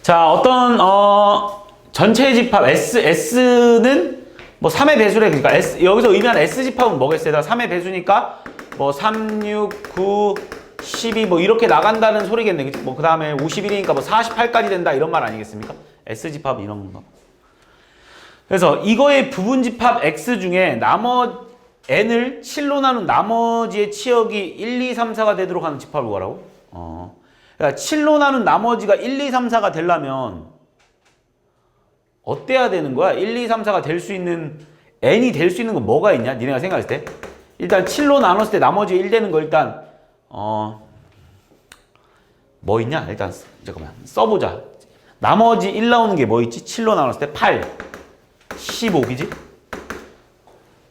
자, 어떤 전체 집합 S는 뭐 3의 배수래. 그러니까 S, 여기서 의미하는 S 집합은 뭐겠어요? 3의 배수니까 뭐 3, 6, 9, 12 뭐 이렇게 나간다는 소리겠네. 그치? 뭐 그다음에 51이니까 뭐 48까지 된다 이런 말 아니겠습니까? S 집합 이런 건가. 그래서 이거의 부분 집합 X 중에 N을 7로 나눈 나머지의 치역이 1, 2, 3, 4가 되도록 하는 집합을 뭐라고? 그러니까 7로 나눈 나머지가 1, 2, 3, 4가 되려면 어때야 되는 거야? 1, 2, 3, 4가 될 수 있는 N이 될 수 있는 건 뭐가 있냐? 니네가 생각했을 때 일단 7로 나눴을 때 나머지 1 되는 거 일단 뭐 있냐? 일단 잠깐만 써보자. 나머지 1 나오는 게 뭐 있지? 7로 나눴을 때 8, 15, 그지?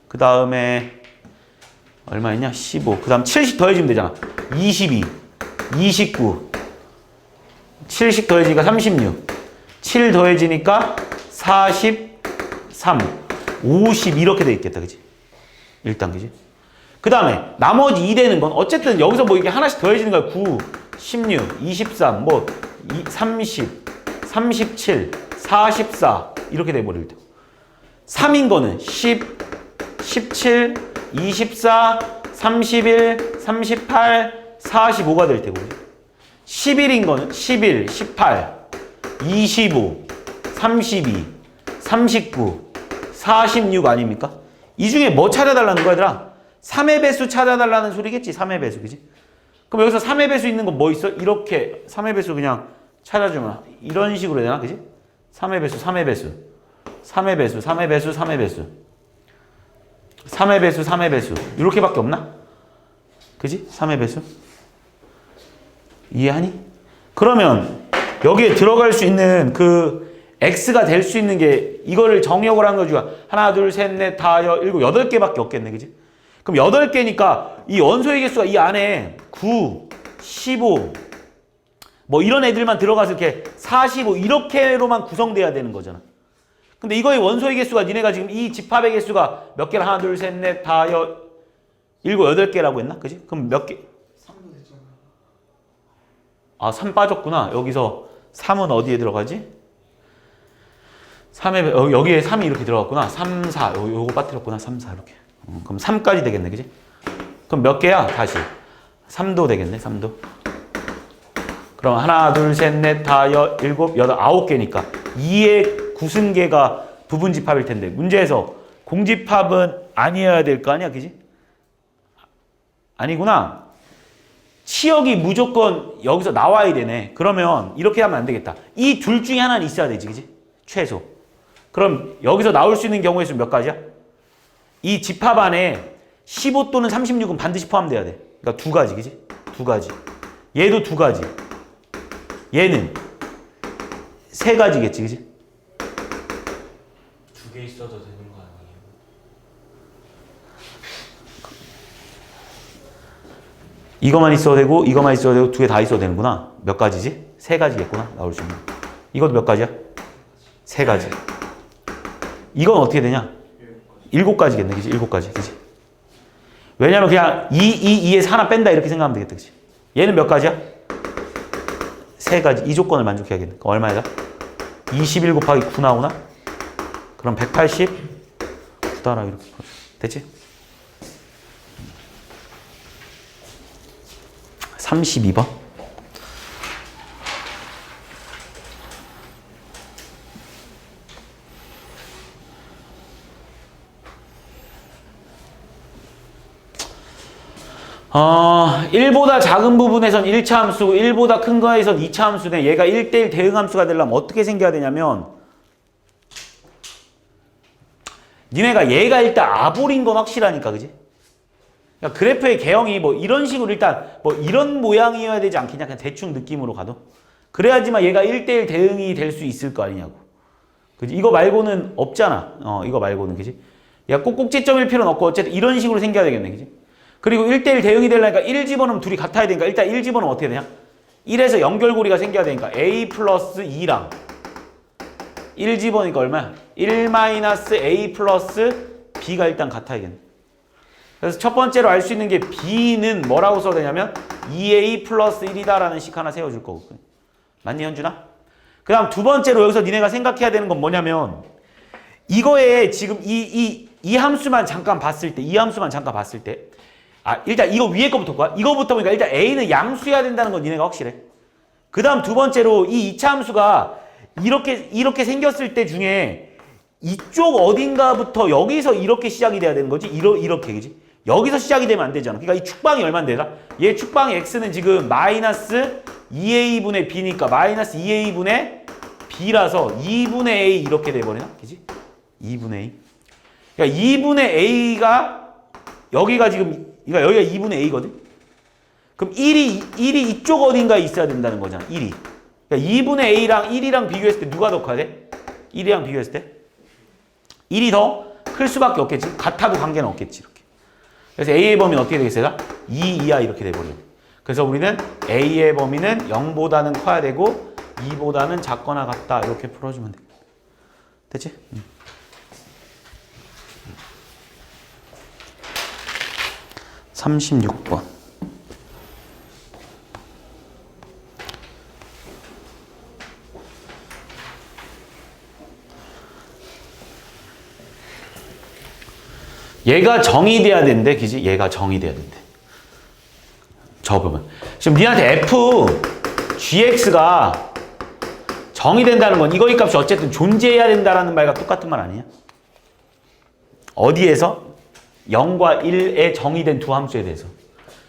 그 다음에 얼마 있냐? 15. 그 다음 7씩 더해주면 되잖아. 22, 29, 7씩 더해지니까 36, 7 더해지니까 43, 50 이렇게 돼 있겠다, 그지? 일단, 그지? 그 다음에 나머지 2 되는 건 어쨌든 여기서 뭐 이게 하나씩 더해지는 거야. 9, 16, 23, 뭐 30, 37, 44 이렇게 돼버릴 때 3인 거는 10, 17, 24, 31, 38, 45가 될 테고 11인 거는 11, 18, 25, 32, 39, 46 아닙니까? 이 중에 뭐 찾아달라는 거야, 얘들아? 3의 배수 찾아달라는 소리겠지, 3의 배수, 그지? 그럼 여기서 3의 배수 있는 건 뭐 있어? 이렇게 3의 배수 그냥 찾아주면 이런 식으로 되나, 그지? 3의 배수, 3의 배수, 3의 배수, 3의 배수, 3의 배수, 3의 배수, 3의 배수 이렇게밖에 없나? 그지? 3의 배수 이해하니? 그러면 여기에 들어갈 수 있는 그 X가 될 수 있는 게 이거를 정역을 한 거죠. 하나, 둘, 셋, 넷, 다, 일곱, 8개밖에 없겠네, 그지? 그럼 8개니까 이 원소의 개수가 이 안에 9, 15 뭐 이런 애들만 들어가서 이렇게 45 이렇게로만 구성돼야 되는 거잖아. 근데 이거의 원소의 개수가 니네가 지금 이 집합의 개수가 몇 개라? 하나, 둘, 셋, 넷, 다, 일곱, 8개라고 했나? 그지? 그럼 몇 개? 3도 됐잖아. 아, 3 빠졌구나. 여기서 3은 어디에 들어가지? 3에, 여기에 3이 이렇게 들어갔구나. 3, 4. 요거 빠뜨렸구나. 3, 4 이렇게. 그럼 3까지 되겠네. 그지? 그럼 몇 개야? 다시. 3도 되겠네. 3도. 그럼 하나, 둘, 셋, 넷, 다, 일곱, 여덟, 9개니까 2의 구승계가 부분 집합일 텐데 문제에서 공집합은 아니어야 될 거 아니야, 그지? 아니구나. 치역이 무조건 여기서 나와야 되네. 그러면 이렇게 하면 안 되겠다. 이 둘 중에 하나는 있어야 되지, 그지? 최소. 그럼 여기서 나올 수 있는 경우의 수 몇 가지야? 이 집합 안에 15 또는 36은 반드시 포함돼야 돼. 그러니까 2가지, 그지? 2가지. 얘도 2가지. 얘는 3가지겠지, 그지? 2개 있어도 되는 거 아니에요? 이거만 있어도 되고 이거만 있어도 되고 2개 다 있어도 되는구나. 몇 가지지? 3가지겠구나. 나올 수 있는. 이것도 몇 가지야? 3가지. 이건 어떻게 되냐? 7가지겠네, 그지? 7가지, 그지? 왜냐면 그냥 2에서 하나 뺀다 이렇게 생각하면 되겠다, 그지? 얘는 몇 가지야? 3가지. 이 조건을 만족해야겠네. 그럼 얼마야? 21 곱하기 9 나오나? 그럼 180 9달아 이렇게. 됐지? 32번. 어, 1보다 작은 부분에선 1차 함수고 1보다 큰 거에선 2차 함수인데 얘가 1대1 대응 함수가 되려면 어떻게 생겨야 되냐면 니네가 얘가 일단 아볼인 건 확실하니까, 그지? 그러니까 그래프의 개형이 뭐 이런 식으로 일단 뭐 이런 모양이어야 되지 않겠냐? 그냥 대충 느낌으로 가도. 그래야지만 얘가 1대1 대응이 될 수 있을 거 아니냐고. 그지? 이거 말고는 없잖아. 이거 말고는, 그지? 얘가 꼭 꼭지점일 필요는 없고 어쨌든 이런 식으로 생겨야 되겠네, 그지? 그리고 1대1 대응이 되려니까 1 집어넣으면 둘이 같아야 되니까 일단 1 집어넣으면 어떻게 되냐? 1에서 연결고리가 생겨야 되니까 A 플러스 2랑 1 집어넣으니까 얼마야? 1 마이너스 A 플러스 B가 일단 같아야겠네. 그래서 첫 번째로 알 수 있는 게 B는 뭐라고 써야 되냐면 2A 플러스 1이다 라는 식 하나 세워줄 거고. 맞니, 현준아? 그 다음 두 번째로 여기서 니네가 생각해야 되는 건 뭐냐면 이거에 지금 이 함수만 잠깐 봤을 때 일단 이거 위에 거부터 볼까? 이거부터 보니까 일단 A는 양수여야 된다는 건 니네가 확실해. 그 다음 두 번째로 이 2차 함수가 이렇게 생겼을 때 중에 이쪽 어딘가부터 여기서 이렇게 시작이 돼야 되는 거지. 이렇게 그지? 여기서 시작이 되면 안 되잖아. 그러니까 이 축방이 얼마인데다? 얘 축방 x는 지금 마이너스 2a분의 b니까 마이너스 2a분의 b라서 2분의 a 이렇게 돼버리나? 그지? 2분의 a. 그러니까 2분의 a가 여기가 지금 그러니까 여기가 2분의 a거든. 그럼 1이 이쪽 어딘가에 있어야 된다는 거잖아. 1이. 그러니까 2분의 a랑 1이랑 비교했을 때 누가 더 커야 돼? 1이랑 비교했을 때? 1이 더 클 수밖에 없겠지. 같아도 관계는 없겠지. 이렇게. 그래서 a의 범위는 어떻게 되겠어요? 2 이하 이렇게 돼버려요. 그래서 우리는 a의 범위는 0보다는 커야 되고 2보다는 작거나 같다. 이렇게 풀어주면 돼. 됐지? 36번. 얘가 정의돼야 된대, 그지? 얘가 정의돼야 된대. 적으면. 지금 니한테 f, gx가 정의된다는 건 이거의 값이 어쨌든 존재해야 된다는 말과 똑같은 말 아니야? 어디에서? 0과 1에 정의된 두 함수에 대해서.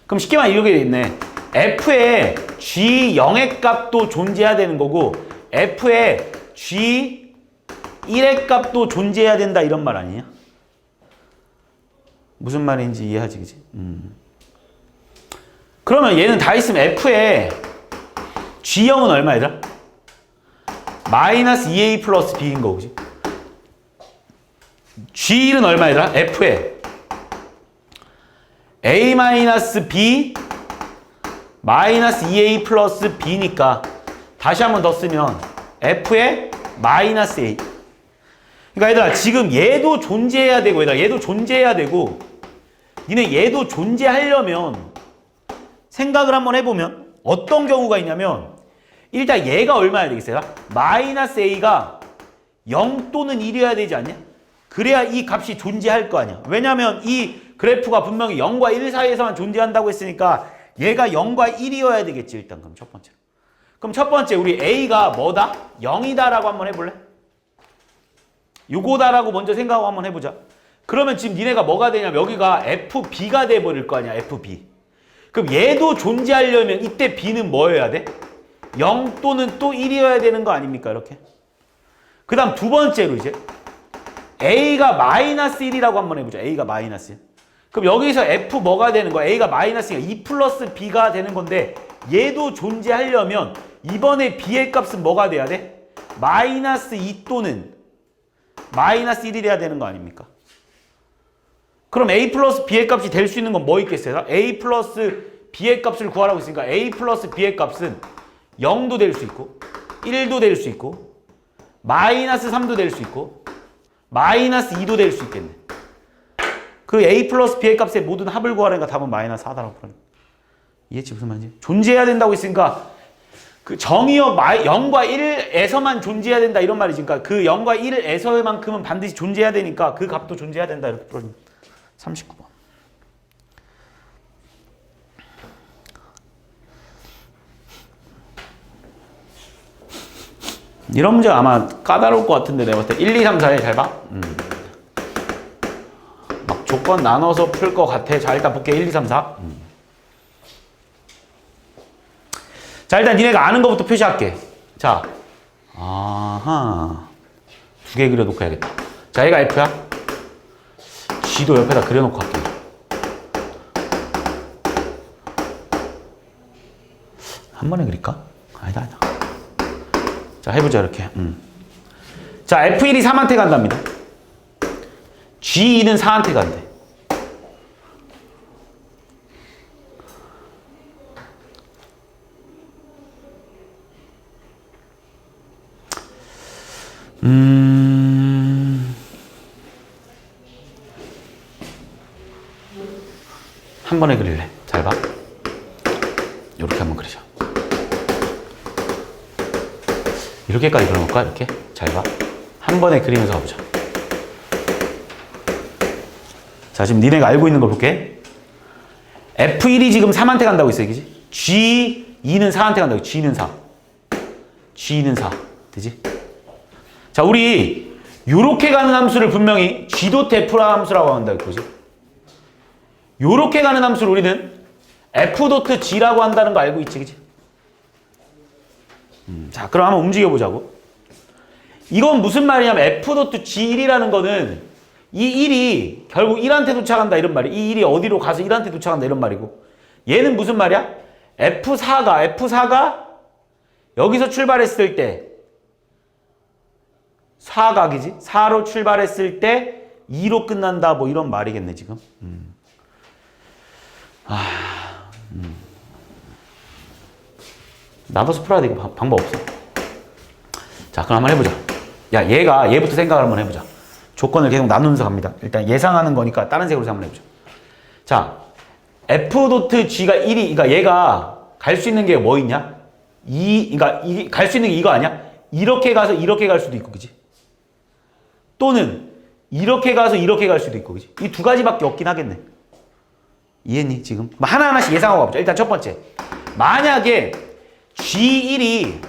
그럼 쉽게 말하면 이렇게 돼 있네. f의 g0의 값도 존재해야 되는 거고 f의 g1의 값도 존재해야 된다 이런 말 아니냐? 무슨 말인지 이해하지, 그지? 그러면 얘는 다 있으면 f의 g0은 얼마이더라? 마이너스 2a 플러스 b인 거, 그지? g1은 얼마이더라? f의 a 마이너스 b 마이너스 2a 플러스 b니까 다시 한 번 더 쓰면 f의 마이너스 a. 그러니까 얘들아 지금 얘도 존재해야 되고 얘도 존재해야 되고 니네 얘도 존재하려면 생각을 한번 해보면 어떤 경우가 있냐면 일단 얘가 얼마야 되겠어요? 마이너스 a가 0 또는 1이어야 되지 않냐? 그래야 이 값이 존재할 거 아니야. 왜냐면 이 그래프가 분명히 0과 1 사이에서만 존재한다고 했으니까 얘가 0과 1이어야 되겠지. 일단 그럼 첫 번째. 그럼 첫 번째 우리 a가 뭐다? 0이다라고 한번 해볼래? 요거다라고 먼저 생각하고 한번 해보자. 그러면 지금 니네가 뭐가 되냐면 여기가 fb가 돼버릴 거 아니야. fb. 그럼 얘도 존재하려면 이때 b는 뭐여야 돼? 0 또는 또 1이어야 되는 거 아닙니까? 이렇게. 그 다음 두 번째로 이제 a가 마이너스 1이라고 한번 해보자. a가 마이너스 1. 그럼 여기서 f 뭐가 되는 거야? a가 마이너스 2 플러스 b가 되는 건데 얘도 존재하려면 이번에 b의 값은 뭐가 돼야 돼? 마이너스 2 또는 마이너스 1이 돼야 되는 거 아닙니까? 그럼 a 플러스 b의 값이 될 수 있는 건 뭐 있겠어요? a 플러스 b의 값을 구하라고 했으니까 a 플러스 b의 값은 0도 될 수 있고 1도 될 수 있고 마이너스 3도 될 수 있고 마이너스 2도 될 수 있겠네. 그 a 플러스 b의 값의 모든 합을 구하라니까 답은 마이너스 4다라고 그러네. 이해했지? 무슨 말인지? 존재해야 된다고 했으니까 그 정의어 0과 1에서만 존재해야 된다 이런 말이지. 그러니까 그 0과 1에서만큼은 반드시 존재해야 되니까 그 값도 존재해야 된다 이렇게 풀어주면 39번. 이런 문제 아마 까다로울 것 같은데 내가 봤을 때 1, 2, 3, 4에 잘 봐. 막 조건 나눠서 풀 것 같아. 자 일단 볼게. 1, 2, 3, 4. 자 일단 니네가 아는 것부터 표시할게. 자 아하 두 개 그려놓고 해야겠다. 자 얘가 F야. G도 옆에다 그려놓고 할게. 한 번에 그릴까? 아니다. 자 해보자 이렇게. 자 F1이 3한테 간답니다. G2는 4한테 간대. 한 번에 그릴래. 잘 봐. 이렇게 한번 그리자. 이렇게까지 그려놓을까? 이렇게? 잘 봐. 한 번에 그리면서 가보자. 자, 지금 니네가 알고 있는 걸 볼게. F1이 지금 3한테 간다고 했어, 그지? G2는 4한테 간다고. G는 4. G는 4. 되지? 자, 우리 요렇게 가는 함수를 분명히 G.F라 함수라고 한다, 그지? 요렇게 가는 함수를 우리는 F.G라고 한다는 거 알고 있지, 그지? 자, 그럼 한번 움직여보자고. 이건 무슨 말이냐면 F.G1이라는 거는 이 1이 결국 1한테 도착한다 이런 말이야. 이 1이 어디로 가서 1한테 도착한다 이런 말이고, 얘는 무슨 말이야? F4가 여기서 출발했을 때 4각이지? 4로 출발했을 때 2로 끝난다 뭐 이런 말이겠네 지금. 나눠서 풀어야 돼. 이거 방법 없어. 자, 그럼 한번 해보자. 야, 얘부터 생각을 한번 해보자. 조건을 계속 나누면서 갑니다. 일단 예상하는 거니까 다른 색으로 한번 해보자. 자, F.G가 1이, 그러니까 얘가 갈 수 있는 게 뭐 있냐? 그러니까 갈 수 있는 게 이거 아니야? 이렇게 가서 이렇게 갈 수도 있고, 그지? 또는 이렇게 가서 이렇게 갈 수도 있고, 그지? 이 두 가지밖에 없긴 하겠네. 이해했니, 지금? 하나하나씩 예상하고 가보자. 일단 첫 번째. 만약에 G1이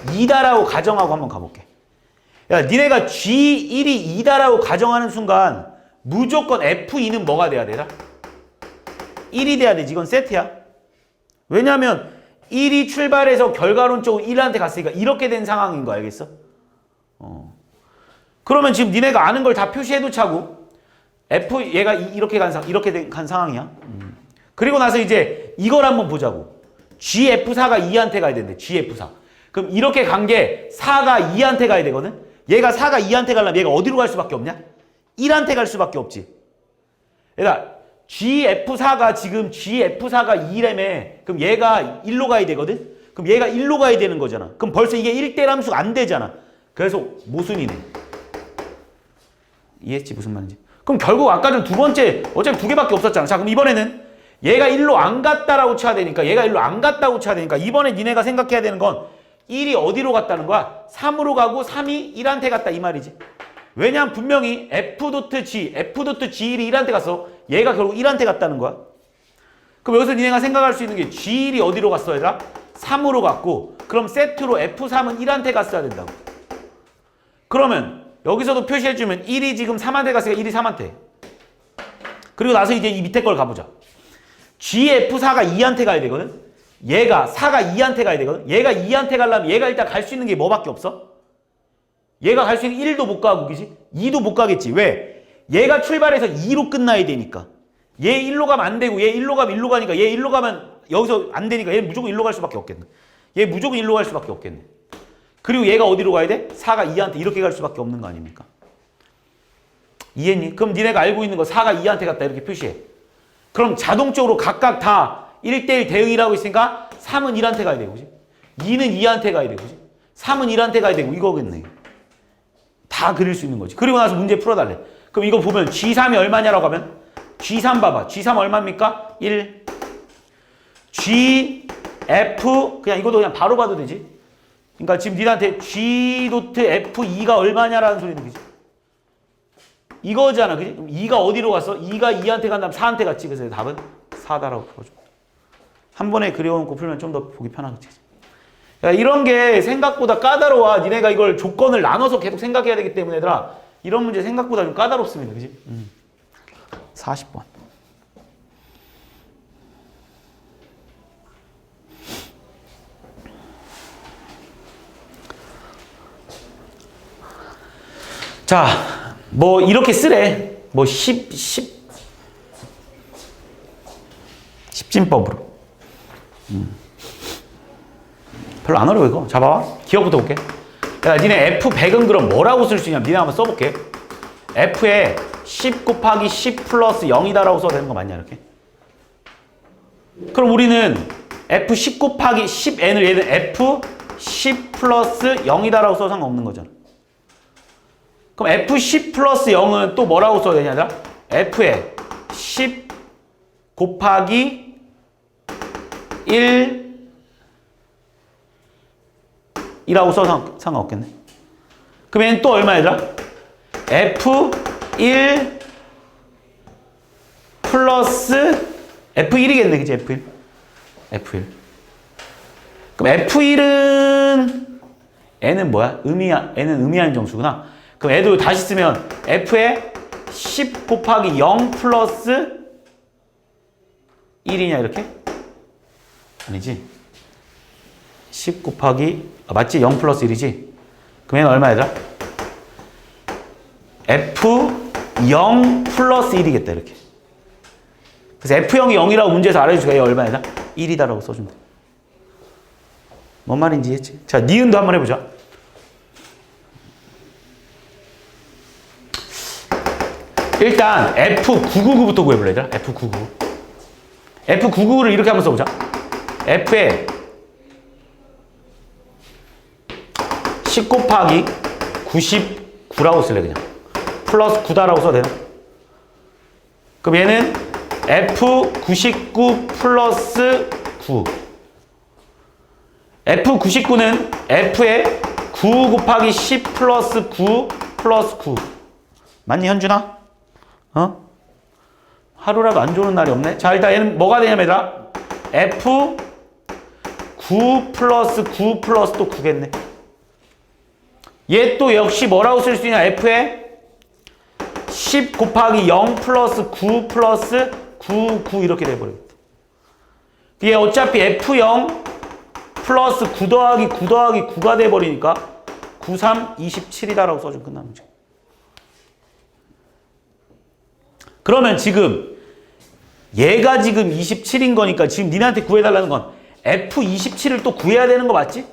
2다라고 가정하고 한번 가볼게. 야, 니네가 G1이 2다라고 가정하는 순간 무조건 F2는 뭐가 돼야 되나? 1이 돼야 되지. 이건 세트야. 왜냐면 1이 출발해서 결과론적으로 1한테 갔으니까 이렇게 된 상황인 거 알겠어? 그러면 지금 니네가 아는 걸 다 표시해도 차고 얘가 이렇게 간 상황이야. 그리고 나서 이제 이걸 한번 보자고. GF4가 2한테 가야 되는데 GF4. 그럼 이렇게 간 게 4가 2한테 가야 되거든? 얘가 4가 2한테 가려면 얘가 어디로 갈 수밖에 없냐? 1한테 갈 수밖에 없지. 그러니까 GF4가 2래매. 그럼 얘가 1로 가야 되거든? 그럼 얘가 1로 가야 되는 거잖아. 그럼 벌써 이게 1대 함수가 안 되잖아. 그래서 모순이네. 이해했지? 무슨 말인지. 그럼 결국 아까 전 두 번째 어차피 두 개밖에 없었잖아. 자, 그럼 이번에는 얘가 1로 안 갔다라고 쳐야 되니까 이번에 니네가 생각해야 되는 건 1이 어디로 갔다는 거야? 3으로 가고 3이 1한테 갔다 이 말이지. 왜냐면 분명히 F.G1이 1한테 갔어. 얘가 결국 1한테 갔다는 거야. 그럼 여기서 니네가 생각할 수 있는 게 G1이 어디로 갔어야 되나? 3으로 갔고, 그럼 세트로 F3은 1한테 갔어야 된다고. 그러면 여기서도 표시해주면 1이 지금 3한테 갔으니까 1이 3한테. 그리고 나서 이제 이 밑에 걸 가보자. GF4가 2한테 가야 되거든? 얘가 4가 2한테 가야 되거든? 얘가 2한테 가려면 얘가 일단 갈 수 있는 게 뭐밖에 없어? 얘가 갈 수 있는 1도 못 가고, 그지? 2도 못 가겠지. 왜? 얘가 출발해서 2로 끝나야 되니까. 얘 1로 가면 안 되고, 얘 1로 가면 1로 가니까, 얘 1로 가면 여기서 안 되니까, 얘 무조건 1로 갈 수밖에 없겠네. 얘 무조건 1로 갈 수밖에 없겠네. 그리고 얘가 어디로 가야 돼? 4가 2한테 이렇게 갈 수밖에 없는 거 아닙니까? 이해했니? 그럼 니네가 알고 있는 거 4가 2한테 갔다 이렇게 표시해. 그럼 자동적으로 각각 다 1대1 대응이라고 있으니까 3은 1한테 가야 되고, 그지? 2는 2한테 가야 되고, 그지? 3은 1한테 가야 되고, 이거겠네. 다 그릴 수 있는 거지. 그리고 나서 문제 풀어달래. 그럼 이거 보면 G3이 얼마냐라고 하면 G3 봐봐. G3 얼마입니까? 1. GF 그냥 이것도 그냥 바로 봐도 되지. 그러니까 지금 니한테 G.F2가 얼마냐라는 소리는 그지? 이거잖아. 그지? 그럼 2가 어디로 갔어? 2가 2한테 간다면 4한테 갔지. 그래서 답은 4다라고 풀어줘. 한 번에 그려놓고 풀면 좀 더 보기 편하겠지. 그러니까 이런 게 생각보다 까다로워. 니네가 이걸 조건을 나눠서 계속 생각해야 되기 때문에 얘들아, 이런 문제 생각보다 좀 까다롭습니다. 그지? 40번. 자, 뭐 이렇게 쓰래. 뭐 10진법으로. 별로 안 어려워 이거. 자, 봐봐. 기억부터 볼게. 야, 니네 F100은 그럼 뭐라고 쓸 수 있냐? 니네 한번 써볼게. F에 10 곱하기 10 플러스 0이다라고 써도 되는 거 맞냐 이렇게? 그럼 우리는 F10 곱하기 10n을 얘는 F10 플러스 0이다라고 써도 상관없는 거잖아. 그럼 F10 플러스 0은 또 뭐라고 써야 되냐? F에 10 곱하기 1 F1이라고 써도 상관없겠네. 그럼 얘는 또 얼마 얘들아? F1 플러스 F1이겠네. 그치? F1. F1. 그럼 F1은 N은 뭐야? N은 의미하는 정수구나. 그럼 얘도 다시 쓰면 F에 10 곱하기 0 플러스 1이냐 이렇게? 아니지. 10 곱하기 맞지? 0 플러스 1이지? 그럼 얘는 얼마 얘들아? F0 플러스 1이겠다 이렇게. 그래서 F0이 0이라고 문제에서 알아주니까 얘 얼마 얘들아? 1이다라고 써주면 돼. 뭔 말인지 이해했지? 자, 니은도 한번 해보자. 일단 F999부터 구해볼래 얘들아? F999. F999를 이렇게 한번 써보자. F에 10 곱하기 99라고 쓸래 그냥. 플러스 9다라고 써도 되나? 그럼 얘는 F99 플러스 9. F99는 F에 9 곱하기 10 플러스 9 플러스 9. 맞니 현준아? 어? 하루라도 안 좋은 날이 없네? 자, 일단 얘는 뭐가 되냐면 얘들아 F 9 플러스 9 플러스 또 9겠네. 얘 또 역시 뭐라고 쓸 수 있냐? F에 10 곱하기 0 플러스 9 플러스 9, 9 이렇게 돼버리겠다. 얘 어차피 F0 플러스 9 더하기 9 더하기 9가 돼버리니까 9, 3, 27이다라고 써주면 끝나는 거지. 그러면 지금 얘가 지금 27인 거니까 지금 니네한테 구해달라는 건 F27을 또 구해야 되는 거 맞지?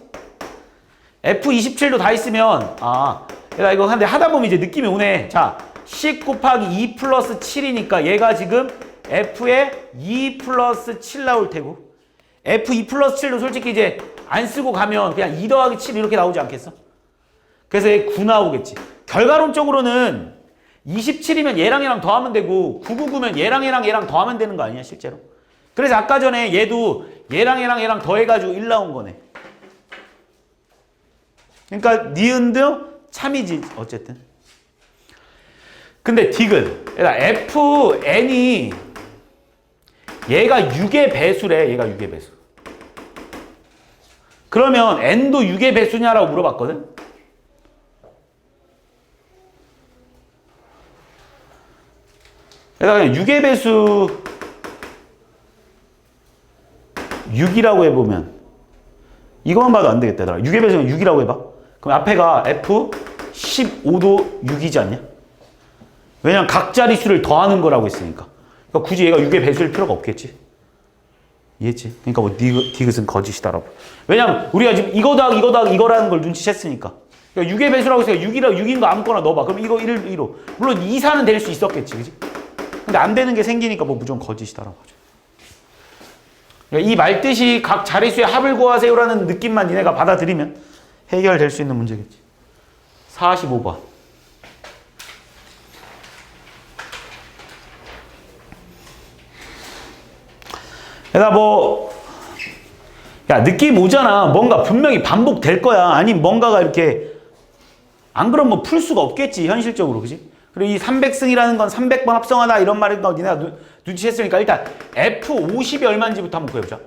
F27도 다 있으면 얘가 이거 근데 하다 보면 이제 느낌이 오네. 자, 10 곱하기 2 플러스 7이니까 얘가 지금 F에 2 플러스 7 나올 테고 F2 플러스 7도 솔직히 이제 안 쓰고 가면 그냥 2 더하기 7 이렇게 나오지 않겠어? 그래서 얘 9 나오겠지. 결과론적으로는 27이면 얘랑 더하면 되고 999면 얘랑 더하면 되는 거 아니야 실제로? 그래서 아까 전에 얘도 얘랑 더해가지고 1 나온 거네. 그러니까 니은도 참이지 어쨌든. 근데 딕은 FN이 얘가 6의 배수래. 얘가 6의 배수. 그러면 N도 6의 배수냐라고 물어봤거든. 그래서 그냥 6의 배수 6이라고 해보면 이것만 봐도 안 되겠다. 6의 배수는 6이라고 해봐. 그럼 앞에가 F15도 6이지 않냐? 왜냐면 각 자릿수를 더하는 거라고 했으니까. 그러니까 굳이 얘가 6의 배수일 필요가 없겠지. 이해했지? 그러니까 뭐 디귿은 거짓이다라고. 왜냐면 우리가 지금 이거 더하기 이거라는 걸 눈치챘으니까. 그러니까 6의 배수라고 해서 6인 거 아무거나 넣어봐. 그럼 이거 1로. 물론 2사는 될 수 있었겠지. 그지? 근데 안 되는 게 생기니까 뭐 무조건 거짓이다라고 하죠. 그러니까 이 말뜻이 각 자릿수의 합을 구하세요라는 느낌만 니네가 받아들이면 해결될 수 있는 문제겠지. 45번. 그러니까 야, 느낌 오잖아. 뭔가 분명히 반복될 거야. 아니면 뭔가가 이렇게, 안 그러면 뭐 풀 수가 없겠지, 현실적으로. 그지? 그리고 이 300승이라는 건 300번 합성하다 이런 말인가 니네가 눈치챘으니까 일단 F50이 얼마인지부터 한번 구해보자.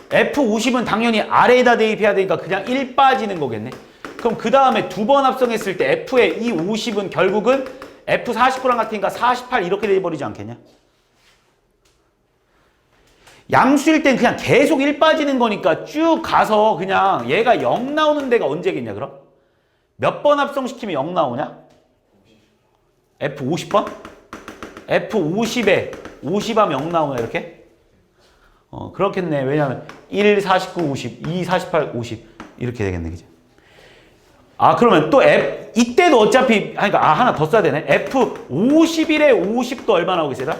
F50은 당연히 아래에다 대입해야 되니까 그냥 1 빠지는 거겠네. 그럼 그 다음에 두 번 합성했을 때 F의 이 50은 결국은 F49랑 같으니까 48 이렇게 돼버리지 않겠냐? 양수일 땐 그냥 계속 1 빠지는 거니까 쭉 가서 그냥 얘가 0 나오는 데가 언제겠냐 그럼? 몇 번 합성시키면 0 나오냐? F50번? F50에 50 하면 0 나오냐 이렇게? 그렇겠네. 왜냐면 1, 49, 50, 2, 48, 50 이렇게 되겠네. 그죠? 그러면 또 이때도 어차피 하나 더 써야 되네. F51에 50도 얼마 나오겠어요?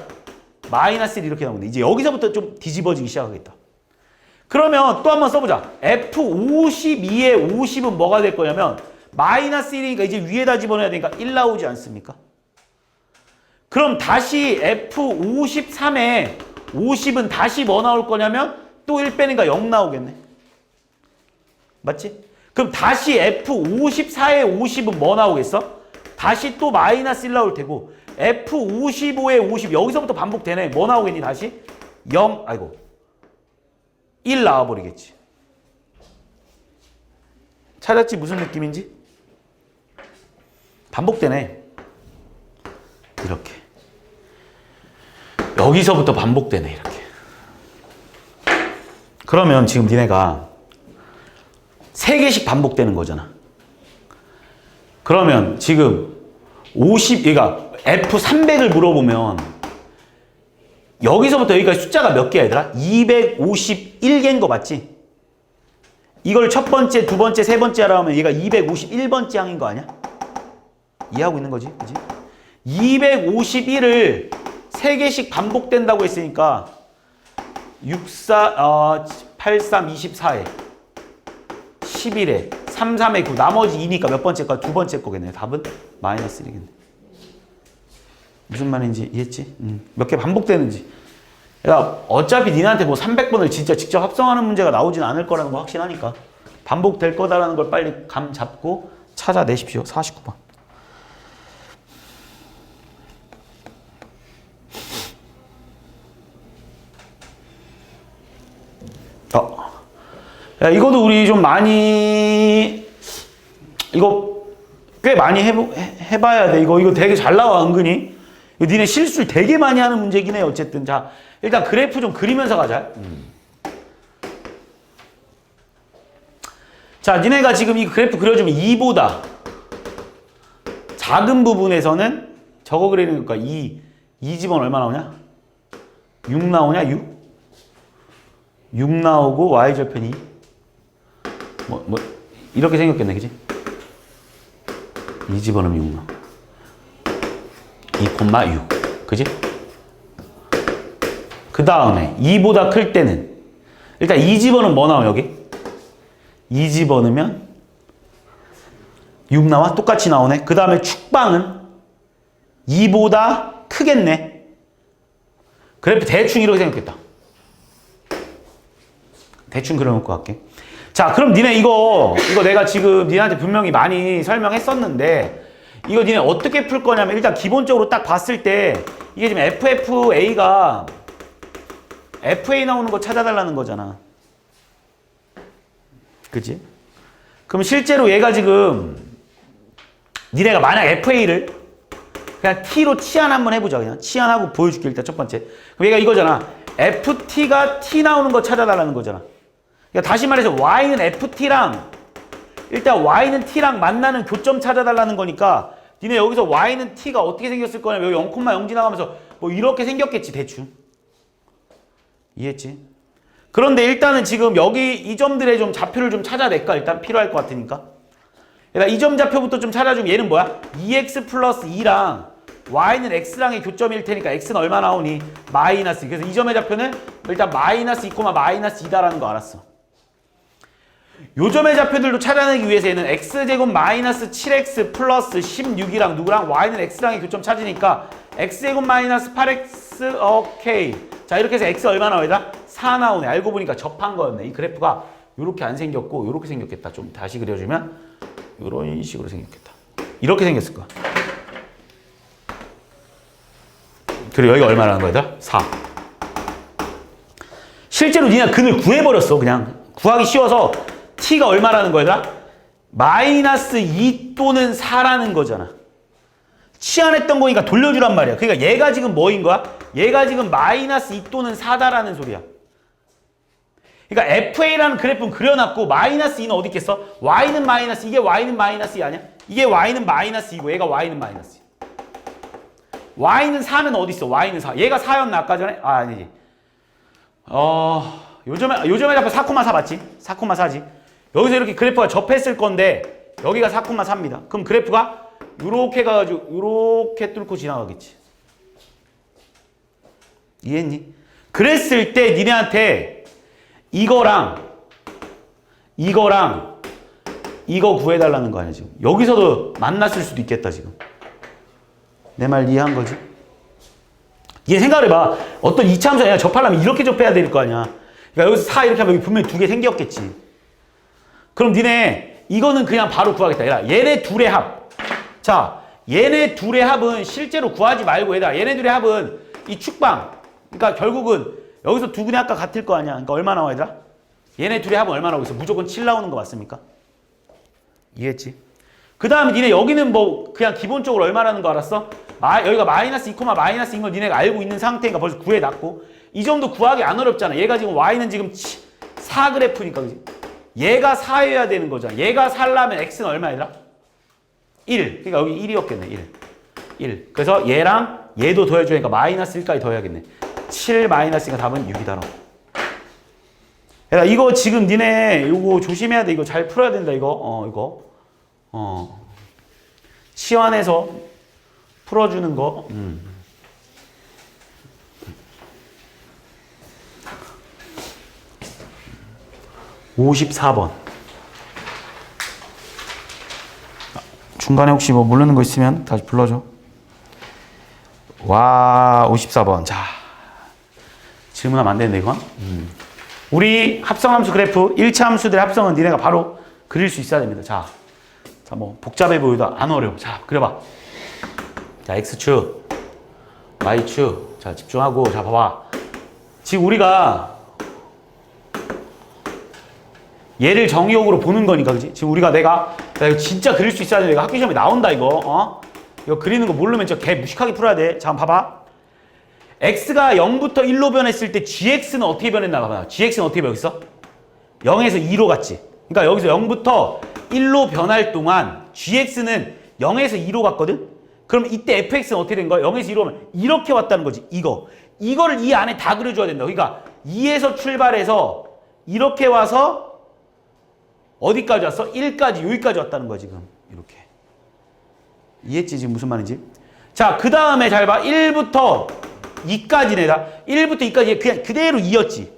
마이너스 1 이렇게 나오는데 이제 여기서부터 좀 뒤집어지기 시작하겠다. 그러면 또 한번 써보자. F52에 50은 뭐가 될 거냐면 마이너스 1이니까 이제 위에다 집어넣어야 되니까 1 나오지 않습니까? 그럼 다시 F53에 50은 다시 뭐 나올 거냐면 또 1 빼니까 0 나오겠네. 맞지? 그럼 다시 F54에 50은 뭐 나오겠어? 다시 또 마이너스 1 나올 테고 F55에 50 여기서부터 반복되네. 뭐 나오겠니 다시? 0 아이고 1 나와버리겠지. 찾았지 무슨 느낌인지? 반복되네. 이렇게 여기서부터 반복되네 이렇게. 그러면 지금 니네가 3개씩 반복되는 거잖아. 그러면 지금 50, 그러니까 F300을 물어보면 여기서부터 여기까지 숫자가 몇 개야 얘들아? 251개인 거 맞지? 이걸 첫 번째, 두 번째, 세 번째 하라 하면 얘가 251번째 항인 거 아니야? 이해하고 있는 거지? 그지? 251을 3개씩 반복된다고 했으니까 83, 24에 11에 3, 3에 9 나머지 2니까 몇 번째 거? 두 번째 거겠네. 답은 마이너스 1이겠네. 무슨 말인지 이해했지? 몇 개 반복되는지. 야, 어차피 니네한테 뭐 300번을 진짜 직접 합성하는 문제가 나오진 않을 거라는 거 확신하니까 반복될 거다라는 걸 빨리 감 잡고 찾아내십시오. 49번. 야, 이것도 우리 좀 많이 이거 꽤 많이 해봐야 돼. 이거 되게 잘 나와 은근히. 이거 니네 실수를 되게 많이 하는 문제긴 해. 어쨌든 자 일단 그래프 좀 그리면서 가자. 자 니네가 지금 이 그래프 그려주면 2보다 작은 부분에서는 저거 그리는 거니까 2 집어는 얼마 나오냐? 6 나오냐? 6 나오고 y절편 2 뭐 이렇게 생겼겠네 그지? 2 집어넣으면 6 나와 2,6 그지? 그 다음에 2보다 클 때는 일단 2 집어넣으면 뭐 나와 여기? 2 집어넣으면 6 나와? 똑같이 나오네. 그 다음에 축방은 2보다 크겠네. 그래프 대충 이렇게 생겼겠다. 대충 그려놓고 갈게. 자, 그럼 니네 이거 내가 지금 니네한테 분명히 많이 설명했었는데 이거 니네 어떻게 풀 거냐면 일단 기본적으로 딱 봤을 때 이게 지금 FFA가 FA 나오는 거 찾아달라는 거잖아. 그치? 그럼 실제로 얘가 지금 니네가 만약 FA를 그냥 T로 치환 한번 해보자. 그냥 치환하고 보여줄게. 일단 첫 번째. 그럼 얘가 이거잖아. FT가 T 나오는 거 찾아달라는 거잖아. 그러니까 다시 말해서 Y는 FT랑 일단 Y는 T랑 만나는 교점 찾아달라는 거니까 니네 여기서 Y는 T가 어떻게 생겼을 거냐면 여기 0,0 지나가면서 뭐 이렇게 생겼겠지 대충. 이해했지? 그런데 일단은 지금 여기 이 점들의 좀 좌표를 좀 찾아낼까? 일단 필요할 것 같으니까. 그러니까 이 점 좌표부터 좀 찾아주면 얘는 뭐야? 2x 플러스 2랑 y는 x랑의 교점일 테니까 x는 얼마 나오니? 마이너스. 그래서 이 점의 좌표는 일단 마이너스 2, 마이너스 2다라는 거 알았어. 요 점의 좌표들도 찾아내기 위해서 얘는 x제곱 마이너스 7x 플러스 16이랑 누구랑? y는 x랑의 교점 찾으니까 x제곱 마이너스 8x 오케이. 자 이렇게 해서 x 얼마 나오더라? 4 나오네. 알고 보니까 접한 거였네. 이 그래프가 요렇게 안 생겼고 요렇게 생겼겠다. 좀 다시 그려주면 요런 식으로 생겼겠다. 이렇게 생겼을 거야. 그리고 여기가 얼마라는 거야? 4. 실제로 니가 근을 구해버렸어. 그냥 구하기 쉬워서 t가 얼마라는 거야? 마이너스 2 또는 4라는 거잖아. 치환했던 거니까 돌려주란 말이야. 그러니까 얘가 지금 뭐인 거야? 얘가 지금 마이너스 2 또는 4다라는 소리야. 그러니까 FA라는 그래프는 그려놨고 마이너스 2는 어디 있겠어? Y는 마이너스, 이게 Y는 마이너스 2 아니야? 이게 Y는 마이너스 2고 얘가 Y는 마이너스 2. Y는 4는 어디 있어? Y는 4. 얘가 4였나 아까 전에? 아 아니지. 요즘에 잡혀 4,4 맞지? 4,4지. 여기서 이렇게 그래프가 접했을 건데 여기가 4,4입니다. 그럼 그래프가 요렇게 가가지고 요렇게 뚫고 지나가겠지. 이해했니? 그랬을 때 니네한테 이거랑 이거 구해달라는 거 아니야 지금. 여기서도 만났을 수도 있겠다 지금. 내 말 이해한 거지? 얘 생각을 해봐. 어떤 2차 함수 아니야. 접하려면 이렇게 접해야 될 거 아니야. 그러니까 여기서 4 이렇게 하면 여기 분명히 2개 생겼겠지. 그럼 니네 이거는 그냥 바로 구하겠다. 얘들아, 얘네 둘의 합. 자, 얘네 둘의 합은 실제로 구하지 말고 얘들아, 얘네 둘의 합은 이 축방. 그러니까 결국은 여기서 두 근의 합과 같을 거 아니야. 그러니까 얼마 나와 얘들아? 얘네 둘의 합은 얼마 나오고 있어? 무조건 7 나오는 거 맞습니까? 이해했지? 그 다음에 니네 여기는 뭐 그냥 기본적으로 얼마라는 거 알았어? 여기가 마이너스 2, 마이너스 2인 걸 니네가 알고 있는 상태니까 벌써 구해놨고 이 정도 구하기 안 어렵잖아. 얘가 지금 y는 지금 4 그래프니까 그지? 얘가 4여야 되는 거잖아. 얘가 4라면 x는 얼마야? 1. 그러니까 여기 1이었겠네. 1. 그래서 얘랑 얘도 더해주니까 마이너스 1까지 더해야겠네. 7 마이너스니까 답은 6이다. 야, 이거 지금 니네 이거 조심해야 돼. 이거 잘 풀어야 된다. 이거. 치환해서 풀어주는 거. 54번. 중간에 혹시 뭐 모르는 거 있으면 다시 불러줘. 와, 54번. 자, 질문하면 안 되는데, 이건? 우리 합성함수 그래프 1차 함수들의 합성은 니네가 바로 그릴 수 있어야 됩니다. 자, 뭐 복잡해 보여도 안 어려워. 자, 그려봐. 자, X축, Y축. 자, 집중하고. 자, 봐봐. 지금 우리가 얘를 정의역으로 보는 거니까, 그지? 지금 우리가 내가 이거 진짜 그릴 수 있어야 돼. 내가 학교 시험에 나온다, 이거. 이거 그리는 거 모르면 진짜 개 무식하게 풀어야 돼. 자, 한번 봐봐. x가 0부터 1로 변했을 때 gx는 어떻게 변했나 봐봐. gx는 어떻게 변했어? 0에서 2로 갔지. 그러니까 여기서 0부터 1로 변할 동안 gx는 0에서 2로 갔거든? 그럼 이때 fx는 어떻게 된 거야? 0에서 2로 가면 이렇게 왔다는 거지. 이거를 이 안에 다 그려줘야 된다. 그러니까 2에서 출발해서 이렇게 와서 어디까지 왔어? 1까지 여기까지 왔다는 거야 지금. 이렇게. 이해했지? 지금 무슨 말인지? 자, 그 다음에 잘 봐. 1부터 2까지네. 1부터 2까지 그냥 그대로 2였지.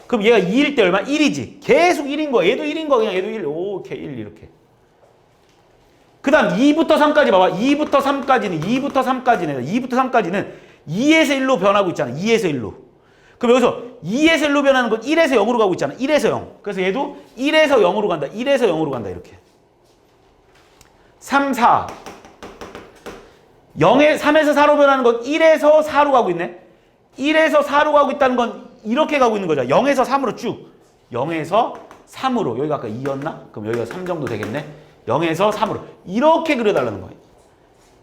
그럼 얘가 2일 때 얼마? 1이지. 계속 1인 거야. 얘도 1인 거야. 그냥 얘도 1. 오케이. 1 이렇게. 그 다음 2부터 3까지 봐봐. 2부터 3까지는 2부터 3까지는 2에서 1로 변하고 있잖아. 2에서 1로. 그럼 여기서 2에서 1로 변하는 건 1에서 0으로 가고 있잖아. 1에서 0. 그래서 얘도 1에서 0으로 간다. 1에서 0으로 간다. 이렇게. 3, 4. 3에서 4로 변하는 건 1에서 4로 가고 있네. 1에서 4로 가고 있다는 건 이렇게 가고 있는 거죠. 0에서 3으로 쭉. 0에서 3으로. 여기가 아까 2였나? 그럼 여기가 3 정도 되겠네. 0에서 3으로. 이렇게 그려달라는 거예요.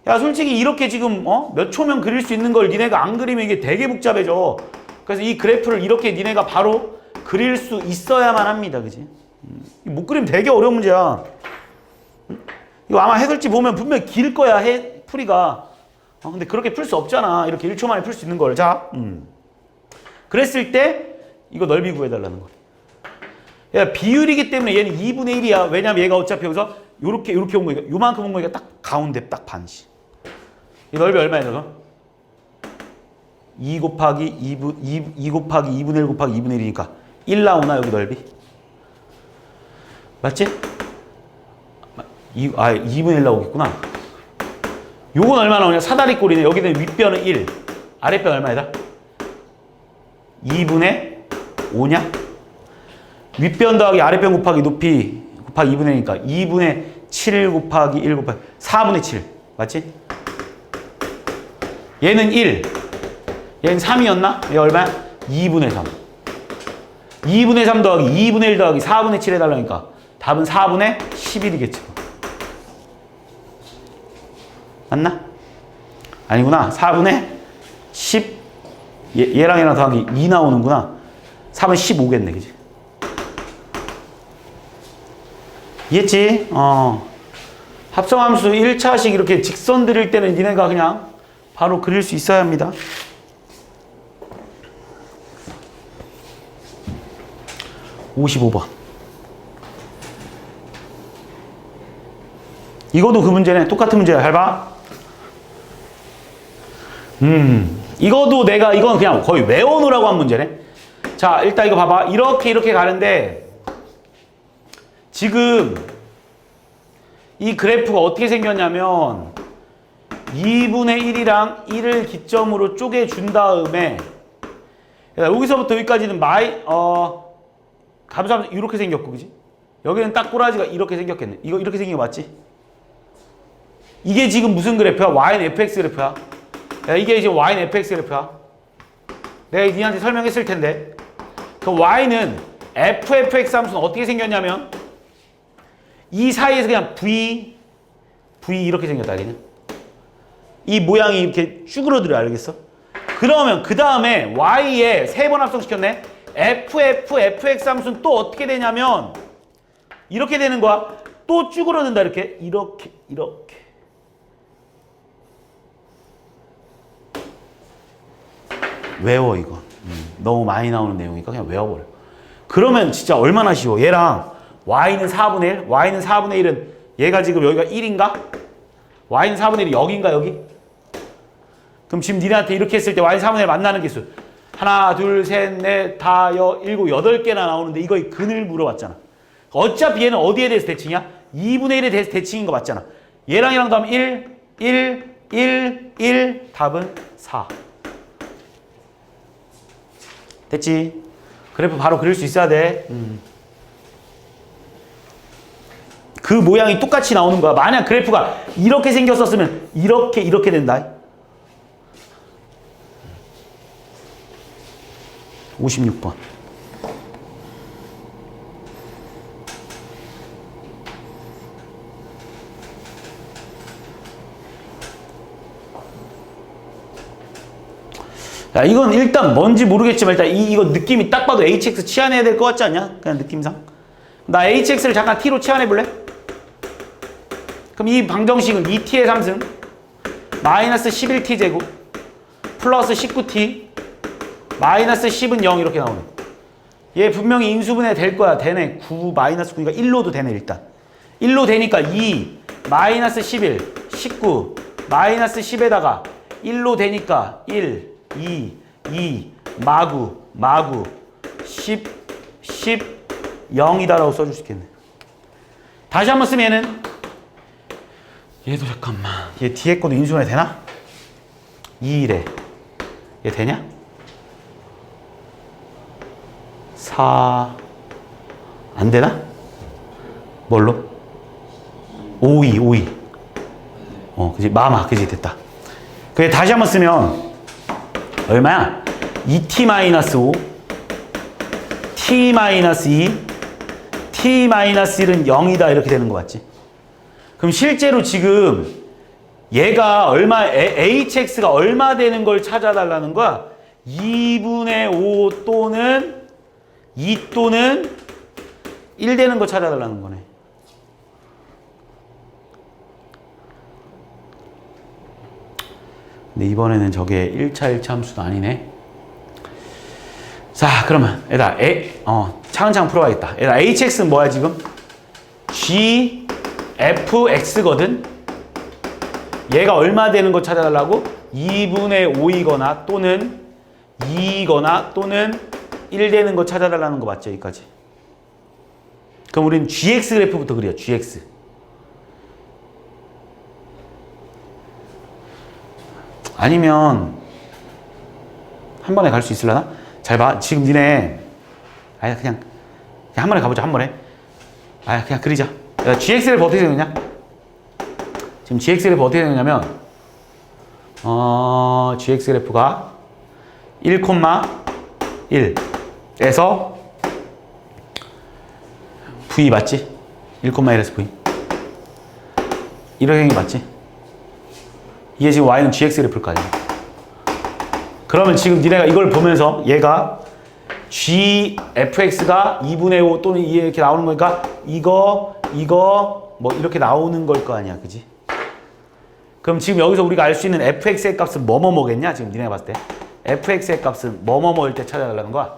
야, 솔직히 이렇게 지금 몇 초면 그릴 수 있는 걸 니네가 안 그리면 이게 되게 복잡해져. 그래서 이 그래프를 이렇게 니네가 바로 그릴 수 있어야만 합니다. 그지? 못 그리면 되게 어려운 문제야. 이거 아마 해설지 보면 분명히 길 거야. 풀이가. 근데 그렇게 풀 수 없잖아. 이렇게 1초 만에 풀 수 있는 걸. 자, 그랬을 때 이거 넓이 구해달라는 거야. 야, 비율이기 때문에 얘는 2분의 1이야. 왜냐면 얘가 어차피 여기서 요렇게 온 거니까 요만큼 온 거니까 딱 가운데 딱 반씩. 이 넓이 얼마야, 저거? 2 곱하기 2 곱하기 2분의 1 곱하기 2분의 1이니까 1 나오나, 여기 넓이? 맞지? 2분의 1 나오겠구나. 요건 얼마 나오냐? 사다리 꼴이네. 여기는 윗변은 1, 아랫변 얼마야? 2분의 5냐? 윗변 더하기 아랫변 곱하기 높이 곱하기 2분의 1이니까 2분의 7 곱하기 1 곱하기 4분의 7. 맞지? 얘는 1. 얘는 3이었나? 얘 얼마야? 2분의 3. 2분의 3 더하기 2분의 1 더하기 4분의 7 해달라니까 답은 4분의 11이겠죠. 맞나? 아니구나. 4분의 10. 얘랑 얘랑 더하기 2 나오는구나. 4분의 15겠네. 그지? 이해했지? 합성함수 1차식 이렇게 직선 드릴 때는 니네가 그냥 바로 그릴 수 있어야 합니다. (55번) 이거도 그 문제네. 똑같은 문제야. 잘 봐. 이거도 이건 그냥 거의 외워놓으라고 한 문제네. 자, 일단 이거 봐봐. 이렇게 가는데 지금 이 그래프가 어떻게 생겼냐면 2분의 1이랑 1을 기점으로 쪼개준 다음에 여기서부터 여기까지는 감소하면서 이렇게 생겼고, 그지? 여기는 딱 꼬라지가 이렇게 생겼겠네. 이거 이렇게 생긴 거 맞지? 이게 지금 무슨 그래프야? y는 fx 그래프야. 야, 이게 지금 y는 fx 그래프야. 내가 니한테 설명했을 텐데. 그 y는 fx 함수는 어떻게 생겼냐면 이 사이에서 그냥 v 이렇게 생겼다. 그냥. 이 모양이 이렇게 쭈그러들어 알겠어? 그러면 그 다음에 y에 3번 합성시켰네. fx 함수는 또 어떻게 되냐면 이렇게 되는 거야. 또 쭈그러든다. 이렇게. 외워 이거. 너무 많이 나오는 내용이니까 그냥 외워버려. 그러면 진짜 얼마나 쉬워. 얘랑 y는 4분의 1. y는 4분의 1은 얘가 지금 여기가 1인가? y는 4분의 1이 여기인가 여기? 그럼 지금 니네한테 이렇게 했을 때 y는 4분의 1 만나는 개수. 하나, 둘, 셋, 넷, 다, 일곱, 8개나 나오는데 이거의 근을 물어봤잖아. 어차피 얘는 어디에 대해서 대칭이야? 2분의 1에 대해서 대칭인 거 맞잖아. 얘랑 얘랑 더하면 1, 답은 4. 됐지? 그래프 바로 그릴 수 있어야 돼. 그 모양이 똑같이 나오는 거야. 만약 그래프가 이렇게 생겼었으면 이렇게 된다. 56번. 야, 이건 일단 뭔지 모르겠지만 일단 이거 느낌이 딱 봐도 hx 치환해야 될 것 같지 않냐? 그냥 느낌상. 나 hx를 잠깐 t로 치환해 볼래? 그럼 이 방정식은 2t의 3승 마이너스 11t 제곱 플러스 19t 마이너스 10은 0 이렇게 나오네. 얘 분명히 인수분해 될 거야. 되네. 9 마이너스 9니까 1로도 되네 일단. 1로 되니까 2 마이너스 11 19 마이너스 10에다가 1로 되니까 1 2 마구 10 0이다라고 써줄 수 있겠네. 다시 한번 쓰면 얘는 얘도 잠깐만 얘 뒤에 거도 인수분해 되나? 2래 얘 되냐? 4 안 되나? 뭘로? 5 그지? 마마 그지? 됐다. 그래 다시 한번 쓰면 얼마야? 2t-5 t-2 t-1은 0이다 이렇게 되는 거 맞지? 그럼 실제로 지금 얘가 얼마 hx가 얼마 되는 걸 찾아달라는 거야? 2분의 5 또는 2 또는 1 되는 거 찾아달라는 거네. 근데 이번에는 저게 1차 함수도 아니네. 자, 그러면 얘들아 차근차근 풀어가겠다. 얘들아 hx는 뭐야 지금? gfx거든. 얘가 얼마 되는 거 찾아달라고? 2분의 5이거나 또는 2이거나 또는 1 되는 거 찾아달라는 거 맞죠? 여기까지. 그럼 우리는 gx 그래프부터 그려. gx. 아니면 한 번에 갈 수 있으려나? 잘 봐. 지금 니네 그냥 한 번에 가보자. 한 번에. 그냥 그리자. 야, gx 그래프 어떻게 되느냐? 지금 gx 그래프 어떻게 되느냐면 gx 그래프가 1,1에서 v 맞지? 1,1에서 v 이렇게 생긴 게 맞지? 이게 지금 y는 gx 그래프일 거 아니야. 그러면 지금 니네가 이걸 보면서 얘가 gfx가 2분의 5 또는 2 이렇게 나오는 거니까 이거 뭐 이렇게 나오는 걸 거 아니야. 그지? 그럼 지금 여기서 우리가 알 수 있는 fx의 값은 뭐뭐뭐겠냐? 지금 니네가 봤을 때 fx의 값은 뭐뭐뭐일 때 찾아달라는 거야.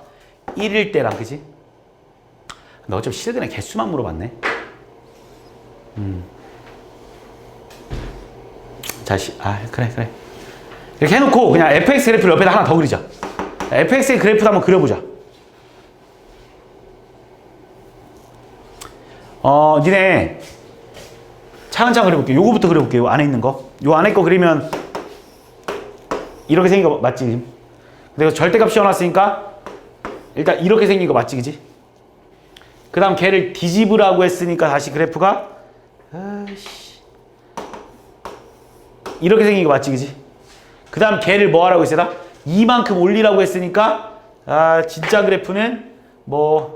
1일 때랑 그지? 근데 어차피 실근의 개수만 물어봤네. 그래. 이렇게 해놓고 그냥 fx 그래프를 옆에다 하나 더 그리자. fx의 그래프도 한번 그려보자. 니네 차근차근 그려볼게. 요거부터 그려볼게. 요 안에 있는 거. 요 안에 거 그리면 이렇게 생긴 거 맞지? 근데 이거 절대값 씌워놨으니까 일단 이렇게 생긴 거 맞지? 그지? 그 다음 걔를 뒤집으라고 했으니까 다시 그래프가 아이씨 이렇게 생긴 거 맞지 그지? 그 다음 걔를 뭐 하라고 했어라? 이만큼 올리라고 했으니까 진짜 그래프는 뭐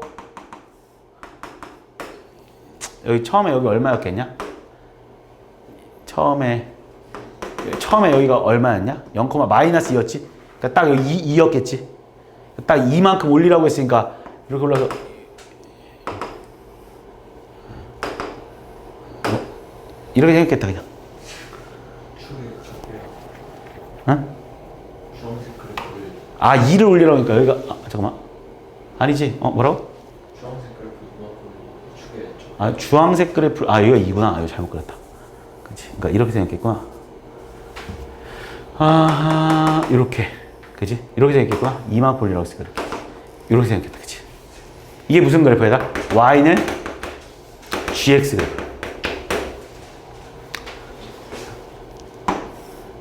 여기 처음에 여기 얼마였겠냐? 처음에 여기가 얼마였냐? 0, 마이너스 2였지? 그러니까 딱 여기 2였겠지? 딱 이만큼 올리라고 했으니까 이렇게 올라서 이렇게 생겼겠다 그냥. 응? 주황색 그래프를 2를 올리라고 하니까 여기가 잠깐만 아니지? 뭐라고? 주황색 그래프 이만큼 축에 주황색 그래프 여기가 2구나. 이거 잘못 그렸다. 그렇지. 그러니까 이렇게 생겼겠구나. 이렇게 그지? 이렇게 생겼겠구나. 이만큼 올리라고 했으니까 이렇게 생겼겠다. 그치? 이게 무슨 그래프야? y는 gx 그래프.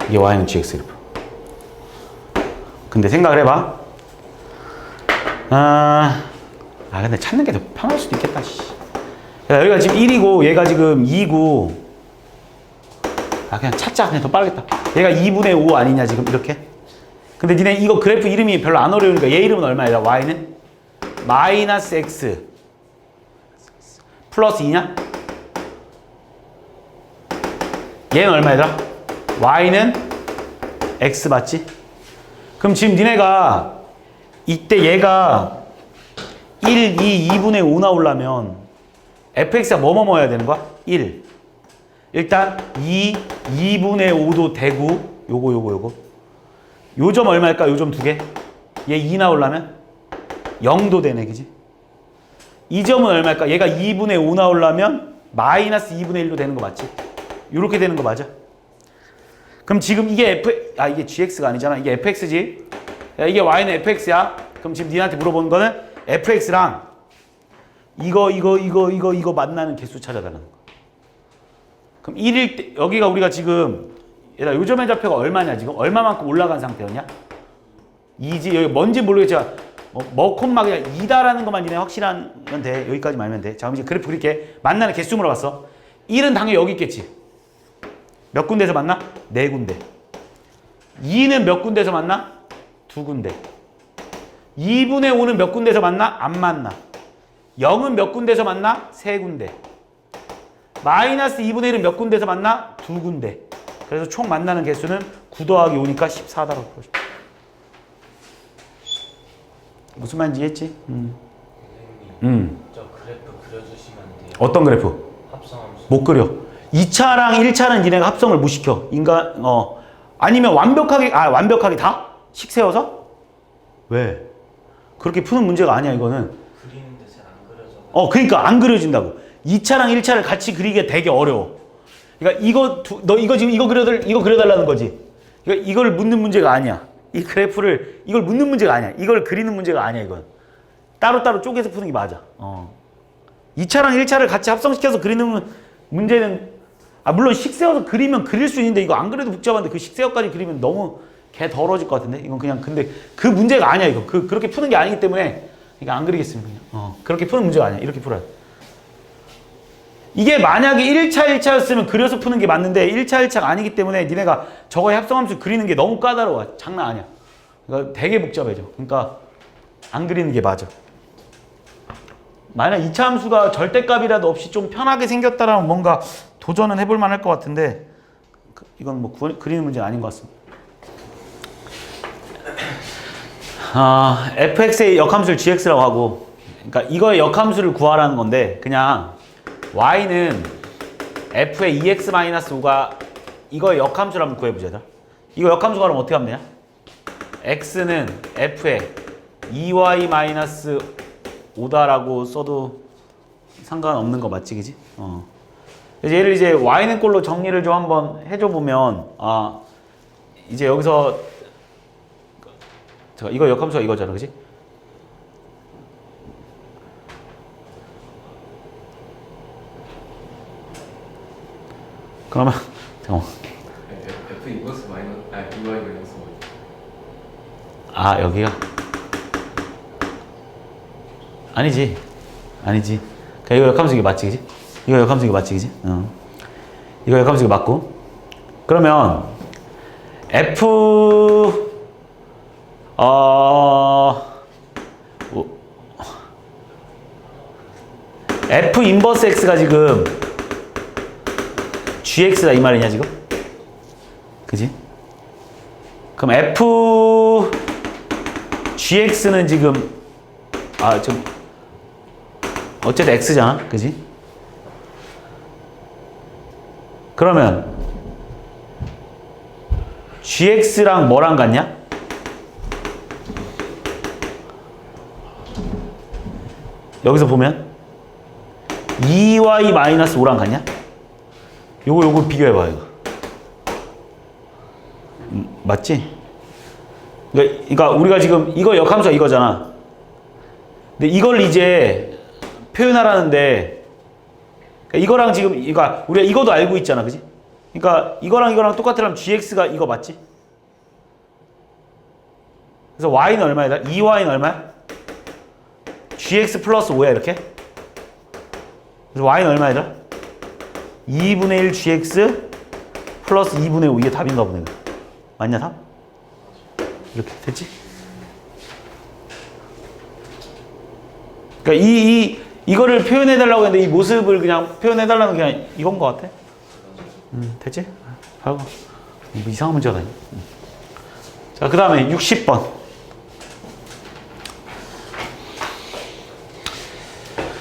이게 y는 gx 그래프. 근데 생각을 해봐. 근데 찾는 게 더 편할 수도 있겠다. 씨. 야, 여기가 지금 1이고 얘가 지금 2고 그냥 찾자. 그냥 더 빠르겠다. 얘가 2분의 5 아니냐 지금 이렇게. 근데 니네 이거 그래프 이름이 별로 안 어려우니까 얘 이름은 얼마야? y는 마이너스 x 플러스 2냐? 얘는 얼마야? y는 x 맞지? 그럼 지금 니네가 이때 얘가 1, 2, 2분의 5 나오려면 fx가 뭐뭐 해야 되는 거야? 1. 일단 2분의 5도 되고 요거 요 점 얼마일까? 요 점 두 개. 얘 2 나오려면 0도 되네 그지? 이 점은 얼마일까? 얘가 2분의 5 나오려면 마이너스 2분의 1도 되는 거 맞지? 요렇게 되는 거 맞아? 그럼 지금 이게 이게 gx가 아니잖아. 이게 fx지? 야, 이게 y는 fx야. 그럼 지금 니한테 물어보는 거는 fx랑 이거 만나는 개수 찾아달라는 거. 그럼 1일 때 여기가 우리가 지금 얘들아 요점의 좌표가 얼마냐 지금? 얼마만큼 올라간 상태였냐? 2지. 여기 뭔지 모르겠지만 콤마 그냥 2다라는 것만 니네 확실하면 돼. 여기까지 말면 돼. 자 그럼 이제 그래프 그릴게. 만나는 개수 물어봤어. 1은 당연히 여기 있겠지. 몇 군데에서 만나? 4군데. 2는 몇 군데에서 만나? 2군데. 2분의 5는 몇 군데에서 만나? 안 만나. 0은 몇 군데에서 만나? 3군데. 마이너스 2분의 1은 몇 군데에서 만나? 2군데. 그래서 총 만나는 개수는 9 더하기 5니까 14다라고 보죠. 무슨 말인지 이해했지? 선생님 저 그래프 그려주시면 안 돼요? 어떤 그래프? 합성함수 못 그려. 2차랑 1차는 니네가 합성을 못 시켜. 아니면 완벽하게 다? 식 세워서? 왜? 그렇게 푸는 문제가 아니야 이거는. 그리는데 잘 안 그려져. 그러니까 안 그려진다고. 2차랑 1차를 같이 그리기가 되게 어려워. 그러니까 너 이거 지금 이거 그려달라는 거지. 그러니까 이걸 묻는 문제가 아니야. 이 그래프를 이걸 묻는 문제가 아니야. 이걸 그리는 문제가 아니야 이건. 따로따로 쪼개서 푸는 게 맞아. 2차랑 1차를 같이 합성시켜서 그리는 문제는 물론 식 세워서 그리면 그릴 수 있는데 이거 안 그래도 복잡한데 그 식 세워까지 그리면 너무 개 더러워질 것 같은데 이건 그냥 근데 그 문제가 아니야 이거. 그렇게 푸는 게 아니기 때문에 그러니까 안 그리겠습니다. 그냥. 그렇게 푸는 문제가 아니야. 이렇게 풀어야 돼. 이게 만약에 1차 1차였으면 그려서 푸는 게 맞는데 1차 1차가 아니기 때문에 니네가 저거의 합성함수 그리는 게 너무 까다로워. 장난 아니야. 그러니까 되게 복잡해져. 그러니까 안 그리는 게 맞아. 만약 2차 함수가 절대값이라도 없이 좀 편하게 생겼다라면 뭔가 도전은 해볼 만할 것 같은데 이건 뭐 그리는 문제는 아닌 것 같습니다. fx의 역함수를 gx라고 하고 그러니까 이거의 역함수를 구하라는 건데 그냥 y는 f의 2x-5가 이거의 역함수를 한번 구해보자. 이거 역함수 가려면 어떻게 하면 되냐? x는 f의 2y-5다라고 써도 상관없는 거 맞지, 그지? 얘를 이제 y는 꼴로 정리를 좀 한번 해줘 보면 이제 여기서 이거 역함수가 이거잖아, 그지? 그러면 잠깐만. F 인버스 마이너스 EY 마이너스 Y. 여기가 아니지. 아니지. 그러니까 이거 역함수 이게 맞지, 그지? 이거 역함수 이게 맞지, 그지? 이거 역함수 이게 맞고. 그러면 F F 인버스 X가 지금 GX다 이 말이냐 지금? 그지? 그럼 F GX는 지금 좀 어쨌든 X잖아, 그지? 그러면 GX랑 뭐랑 같냐? 여기서 보면 2y-5랑 같냐? 요거 비교해봐, 이거. 맞지? 그러니까 우리가 지금 이거 역함수가 이거잖아. 근데 이걸 이제 표현하라는데, 그러니까 이거랑 지금, 그러니까 우리가 이거도 알고 있잖아, 그지? 그러니까 이거랑 똑같으려면 gx가 이거 맞지? 그래서 y는 얼마야? 2y는 얼마야? gx 플러스 5야, 이렇게? 그래서 y는 얼마야? 2분의 1 gx 플러스 2분의 5. 이게 답인가 보네. 맞냐, 답? 이렇게 됐지? 그러니까 이거를 표현해달라고 했는데 이 모습을 그냥 표현해달라는 게 그냥 이건 것 같아. 됐지? 아이고, 뭐 이상한 문제가 다니. 자, 그 다음에 60번.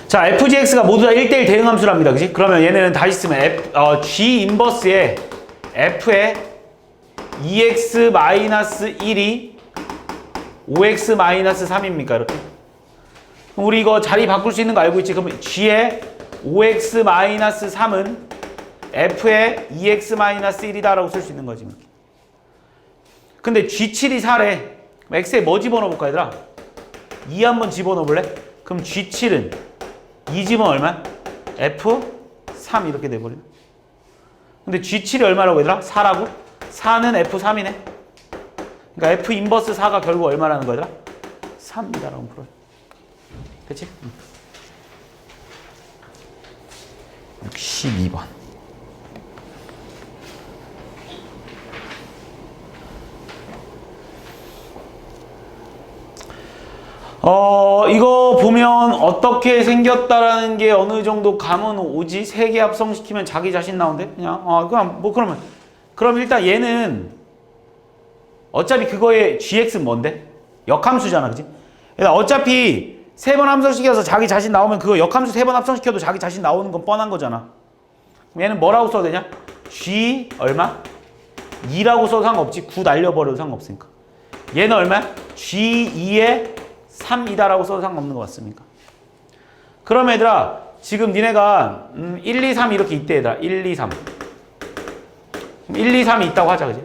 자, FGX가 모두 다 1대1 대응함수랍니다. 그지? 그러면 얘네는 다시 쓰면 G 인버스에 F에 2x-1이 5x-3입니까? 이렇게. 그럼 우리 이거 자리 바꿀 수 있는 거 알고 있지? 그럼 G에 5x-3은 F에 2x-1이다라고 쓸 수 있는 거지. 근데 G7이 4래. X에 뭐 집어넣어볼까, 얘들아? 2 한번 집어넣어볼래? 그럼 G7은 2 집어넣으면 얼마? F3 이렇게 돼버리네. 근데 G7이 얼마라고 얘들아? 4라고? 4는 F3이네. 그러니까 F 인버스 4가 결국 얼마라는 거야? 3이다라고 풀어요. 됐지? 62번. 이거 보면 어떻게 생겼다라는 게 어느 정도 감은 오지? 3개 합성시키면 자기 자신 나온대? 그냥, 그럼 일단 얘는 어차피 그거의 GX는 뭔데? 역함수잖아, 그지? 어차피 3번 합성시켜서 자기 자신 나오면 그거 역함수 3번 합성시켜도 자기 자신 나오는 건 뻔한 거잖아. 그럼 얘는 뭐라고 써도 되냐? G 얼마? 2라고 써도 상관없지. 9 날려버려도 상관없으니까. 얘는 얼마야? G2에 3이다라고 써도 상관없는 거 맞습니까? 그럼 얘들아, 지금 니네가 1, 2, 3 이렇게 있대, 얘들아. 1, 2, 3. 1, 2, 3이 있다고 하자, 그지?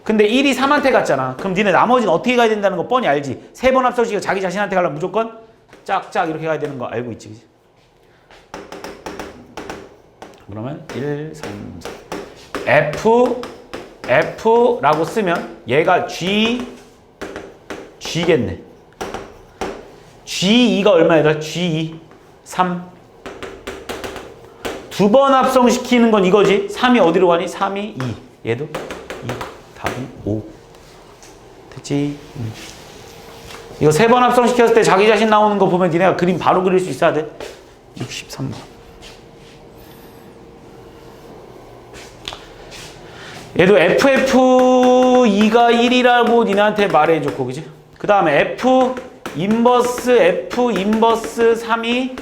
근데 1이 3한테 갔잖아. 그럼 니네 나머지는 어떻게 가야 된다는 거 뻔히 알지? 3번 합성식이 자기 자신한테 가려면 무조건 짝짝 이렇게 가야 되는 거 알고 있지, 그지? 그러면 1, 3, 4. F라고 쓰면 얘가 G겠네. G2가 얼마야? G2. 3. 2번 합성시키는 건 이거지. 3이 어디로 가니? 3이 2. 얘도 2. 답이 5. 됐지? 이거 3번 합성시켰을 때 자기 자신 나오는 거 보면 니네가 그림 바로 그릴 수 있어야 돼. 63번. 얘도 FF2가 1이라고 니네한테 말해줬고, 그지? 그 다음에 F 인버스 3이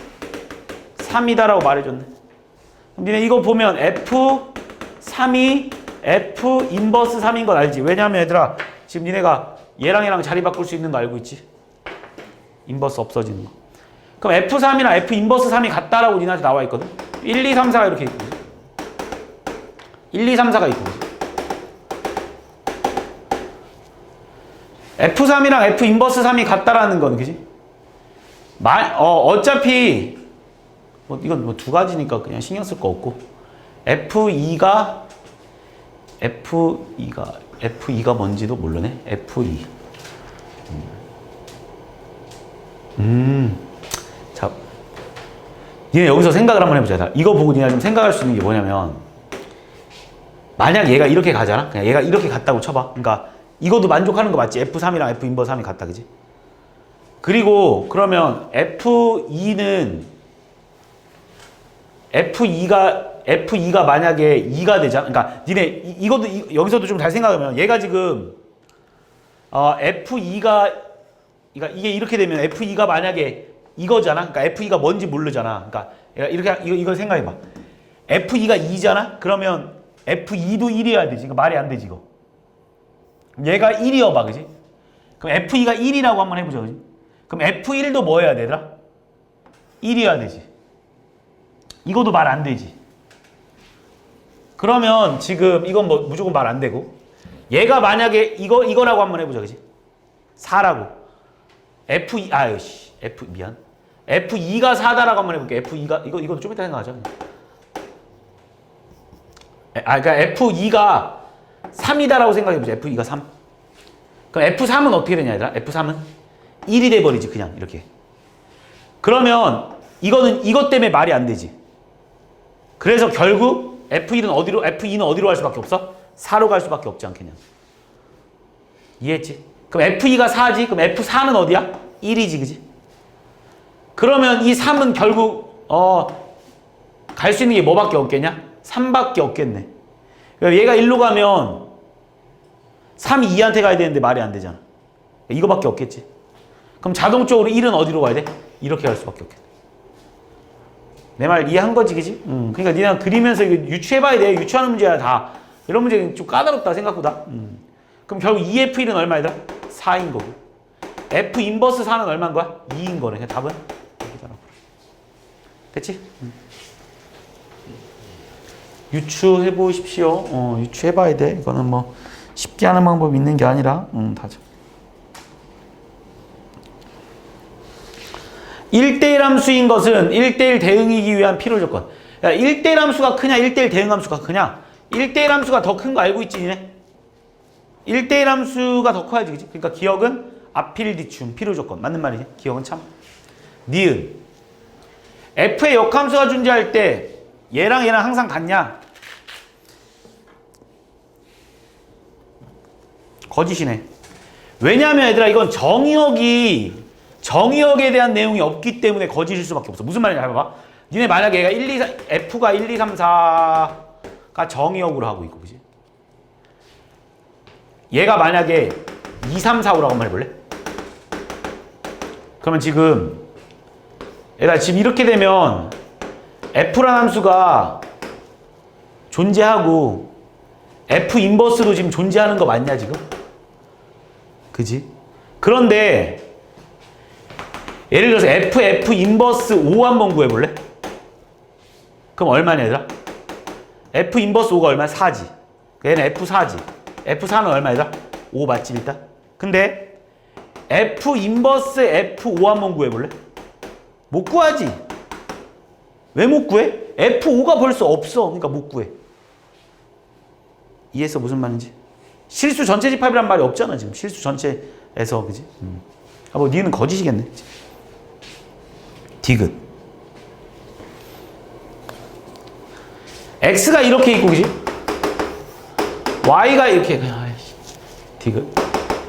3이다라고 말해줬네. 그럼 니네 이거 보면 F3이 F 인버스 3인 건 알지? 왜냐면 얘들아, 지금 니네가 얘랑 자리 바꿀 수 있는 거 알고 있지? 인버스 없어지는 거. 그럼 F3이랑 F 인버스 3이 같다라고 니네한테 나와 있거든? 1, 2, 3, 4가 이렇게 있거든. 1, 2, 3, 4가 있거든. F3이랑 F 인버스 3이 같다라는 건, 그지? 어차피, 이건 두 가지니까 그냥 신경 쓸 거 없고. F2가 뭔지도 모르네? F2. 자, 니네 여기서 생각을 한번 해보자. 이거 보고 니네 좀 생각할 수 있는 게 뭐냐면 만약 얘가 이렇게 가잖아? 그냥 얘가 이렇게 갔다고 쳐봐. 그러니까 이것도 만족하는 거 맞지? F3이랑 F 인버스 3이 같다, 그지? 그리고 그러면 F2가 만약에 2가 되잖아. 그러니까 니네 이것도 여기서도 좀 잘 생각하면 얘가 지금 F2가 그러니까 이게 이렇게 되면 F2가 만약에 이거잖아. 그러니까 F2가 뭔지 모르잖아. 그러니까 얘가 이렇게 이거 생각해 봐. F2가 2잖아. 그러면 F2도 1이어야 되지. 그러니까 말이 안 되지, 이거. 얘가 1이어 봐, 그지? 그럼 F2가 1이라고 한번 해보자, 그지? 그럼 F1도 뭐 해야 되더라? 1이어야 되지. 이것도 말 안 되지. 그러면 지금 이건 뭐 무조건 말 안 되고 얘가 만약에 이거라고 한번 해보자, 그지? 4라고. F2가 4다라고 한번 해볼게. F2가 이것도 좀 이따 생각하자. 그러니까 F2가 3이다라고 생각해보자. F2가 3. 그럼 F3은 어떻게 되냐, 얘들아? F3은 1이 돼버리지, 그냥 이렇게. 그러면 이것 때문에 말이 안 되지. 그래서 결국 F2는 어디로 갈 수밖에 없어? 4로 갈 수밖에 없지 않겠냐. 이해했지? 그럼 F2가 4지? 그럼 F4는 어디야? 1이지, 그지? 그러면 이 3은 결국 갈 수 있는 게 뭐밖에 없겠냐? 3밖에 없겠네. 그러니까 얘가 1로 가면 3이 2한테 가야 되는데 말이 안 되잖아. 이거밖에 없겠지. 그럼 자동적으로 1은 어디로 가야 돼? 이렇게 갈 수밖에 없겠네. 내 말 이해한 거지, 그지? 그러니까 니네가 그리면서 이거 유추해봐야 돼. 유추하는 문제야, 다. 이런 문제는 좀 까다롭다, 생각보다. 그럼 결국 2F1은 얼마이더라? 4인 거고. F 인버스 4는 얼마인 거야? 2인 거네. 그냥 답은 여기다 넣어. 됐지? 유추해보십시오. 유추해봐야 돼. 이거는 뭐 쉽게 하는 방법이 있는 게 아니라 다죠. 1대1 함수인 것은 1대1 대응이기 위한 필요 조건. 야, 1대1 함수가 크냐 1대1 대응 함수가 크냐? 1대1 함수가 더 큰 거 알고 있지, 니네? 1대1 함수가 더 커야지, 그치? 그러니까 기억은 앞필뒤춤 필요 조건. 맞는 말이지? 기억은 참. 니은. F의 역함수가 존재할 때 얘랑 항상 같냐? 거짓이네. 왜냐하면 얘들아 이건 정의역에 대한 내용이 없기 때문에 거짓일 수밖에 없어. 무슨 말이냐 해봐봐. 니네 만약에 얘가 F가 1, 2, 3, 4가 정의역으로 하고 있고, 그지? 얘가 만약에 2, 3, 4, 5라고 한번 해볼래? 그러면 지금 얘가 지금 이렇게 되면 F라는 함수가 존재하고 F 인버스도 지금 존재하는 거 맞냐, 지금? 그지? 그런데 예를 들어서 F 인버스 5 한번 구해볼래? 그럼 얼마냐, 얘들아? F 인버스 5가 얼마야? 4지. 얘는 F4지. F4는 얼마, 얘들아? 5 맞지, 일단? 근데 F 인버스 F5 한번 구해볼래? 못 구하지. 왜 못 구해? F5가 벌써 없어. 그러니까 못 구해. 이해했어? 무슨 말인지? 실수 전체 집합이란 말이 없잖아, 지금. 실수 전체에서, 그지? 뭐, 니는 거짓이겠네. 그치? 디귿. X가 이렇게 있고, 그지? Y가 이렇게, 디귿.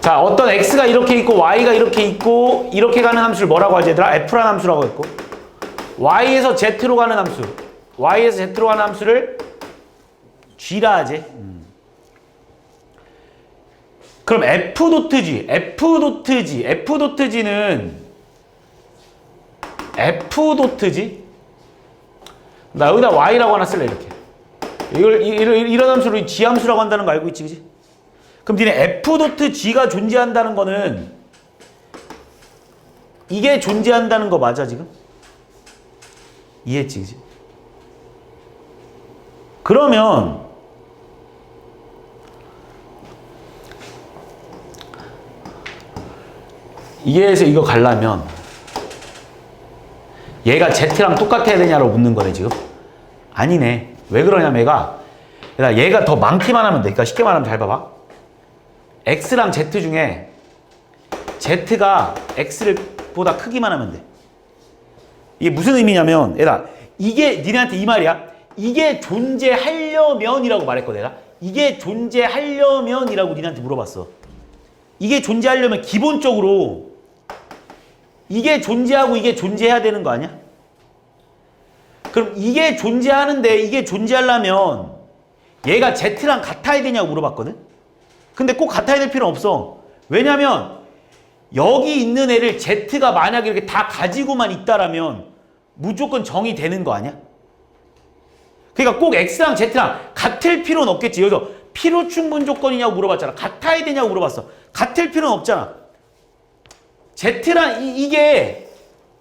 자, 어떤 X가 이렇게 있고, Y가 이렇게 있고, 이렇게 가는 함수를 뭐라고 하지, 얘들아? F라는 함수라고 했고, Y에서 Z로 가는 함수. Y에서 Z로 가는 함수를 G라 하지. 그럼 F.G. F.G는 F.G? 나 여기다 Y라고 하나 쓸래, 이렇게. 이런 함수를 G 함수라고 한다는 거 알고 있지, 그지? 그럼 니네 F.G가 존재한다는 거는 이게 존재한다는 거 맞아, 지금? 이해했지, 그지? 그러면 이해해서 이거 가려면 얘가 Z랑 똑같아야 되냐고 묻는 거네, 지금? 아니네. 왜 그러냐면 얘가 더 많기만 하면 돼. 그러니까 쉽게 말하면 잘 봐봐. X랑 Z 중에 Z가 X를 보다 크기만 하면 돼. 이게 무슨 의미냐면 얘들아 이게 니네한테 이 말이야. 이게 존재하려면이라고 말했거든 내가. 이게 존재하려면이라고 니네한테 물어봤어. 이게 존재하려면 기본적으로 이게 존재하고 이게 존재해야 되는 거 아니야? 그럼 이게 존재하는데 이게 존재하려면 얘가 Z랑 같아야 되냐고 물어봤거든? 근데 꼭 같아야 될 필요는 없어. 왜냐면 여기 있는 애를 Z가 만약에 이렇게 다 가지고만 있다라면 무조건 정의 되는 거 아니야? 그러니까 꼭 X랑 Z랑 같을 필요는 없겠지. 여기서 필요 충분 조건이냐고 물어봤잖아. 같아야 되냐고 물어봤어. 같을 필요는 없잖아. Z랑 이게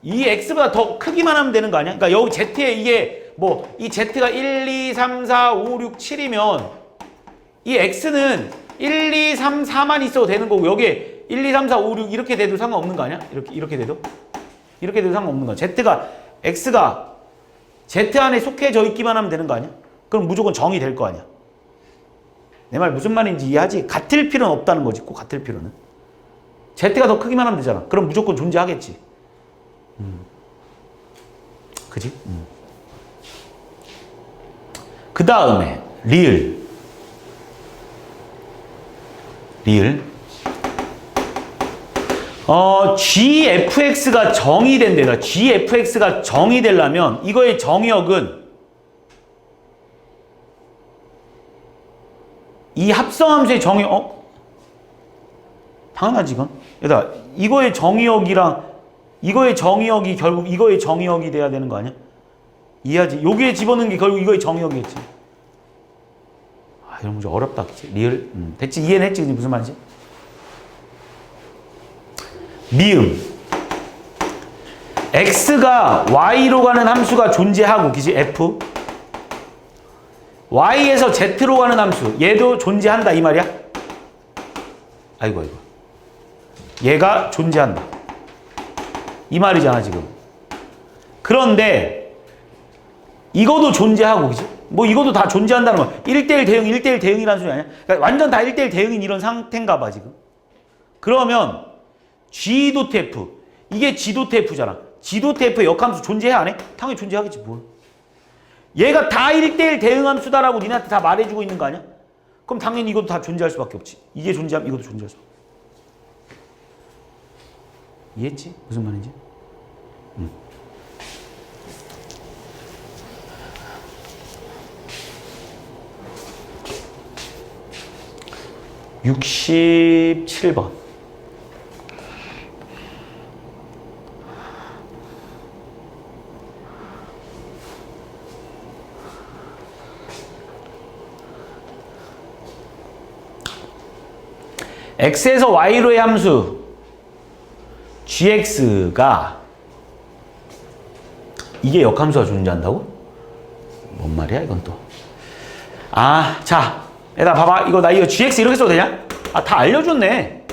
이 X보다 더 크기만 하면 되는 거 아니야? 그러니까 여기 Z에 이게 뭐 이 Z가 1, 2, 3, 4, 5, 6, 7이면 이 X는 1, 2, 3, 4만 있어도 되는 거고 여기에 1, 2, 3, 4, 5, 6 이렇게 돼도 상관없는 거 아니야? 이렇게 돼도? 이렇게 돼도 상관없는 거야. X가 Z 안에 속해져 있기만 하면 되는 거 아니야? 그럼 무조건 정이 될 거 아니야? 내 말 무슨 말인지 이해하지? 같을 필요는 없다는 거지. 꼭 같을 필요는. Z가 더 크기만 하면 되잖아. 그럼 무조건 존재하겠지. 그지? 그 다음에 리을. GFX가 정의된대라. GFX가 정의되려면 이거의 정의역은 이 합성함수의 당연하지 이건. 얘들아 이거의 정의역이랑 이거의 정의역이 결국 이거의 정의역이 돼야 되는 거 아니야? 이해하지? 여기에 집어넣는 게 결국 이거의 정의역이겠지. 이런 문제 어렵다 그치? 리을 됐지? 이해는 했지? 무슨 말인지? 미음 x가 y로 가는 함수가 존재하고 그치? f y에서 z로 가는 함수 얘도 존재한다 이 말이야? 아이고 얘가 존재한다 이 말이잖아 지금. 그런데 이거도 존재하고 그치? 뭐 이것도 다 존재한다는 거야. 1대1 대응 1대1 대응이라는 소리 아니야? 그러니까 완전 다 1대1 대응인 이런 상태인가 봐 지금. 그러면 G 도트 F 이게 G 도트 F잖아. G 도트 F의 역함수 존재해 안 해? 당연히 존재하겠지 뭘. 얘가 다 1대1 대응함수다라고 니네한테 다 말해주고 있는 거 아니야? 그럼 당연히 이것도 다 존재할 수밖에 없지. 이게 존재하면 이것도 존재할 수밖에 없지. 이해했지? 무슨 말인지? 67번. x에서 y로의 함수 gx가 이게 역함수가 존재한다고? 뭔 말이야 이건 또. 자 얘들아 봐봐 이거 gx 이렇게 써도 되냐? 다 알려줬네.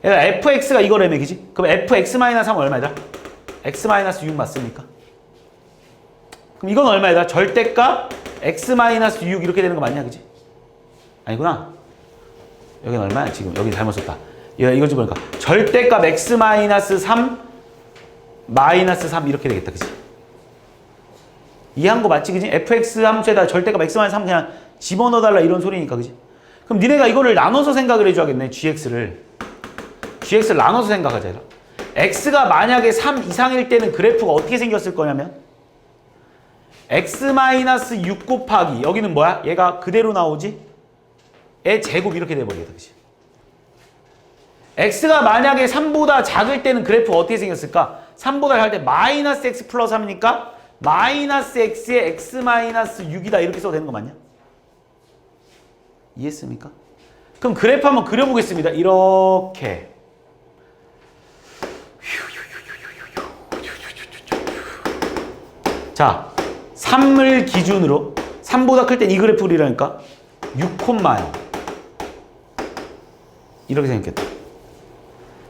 얘들아 fx가 이거라며 그지? 그럼 fx-3 얼마야? x-6 맞습니까? 그럼 이건 얼마야? 절대값 x-6 이렇게 되는 거 맞냐 그지? 아니구나. 여기는 얼마야 지금? 여기 잘못 썼다. 이거 좀 보니까 절대값 x-3 -3 이렇게 되겠다 그지? 이해한 거 맞지 그지? fx 함수에다 절대값 x-3 그냥 집어넣어달라 이런 소리니까 그지? 그럼 니네가 이거를 나눠서 생각을 해줘야겠네. GX를 나눠서 생각하자. x가 만약에 3 이상일 때는 그래프가 어떻게 생겼을 거냐면 x-6 곱하기 여기는 뭐야? 얘가 그대로 나오지? 의 제곱 이렇게 돼버리겠다 그치? x가 만약에 3보다 작을 때는 그래프 어떻게 생겼을까? 3보다 작을 때 마이너스 x 플러스 3이니까 마이너스 x에 x-6이다 이렇게 써도 되는 거 맞냐? 이해했습니까? 그럼 그래프 한번 그려보겠습니다. 이렇게 자 3을 기준으로 3보다 클 땐 이 그래프 그리라니까 6,0 이렇게 생겼겠다.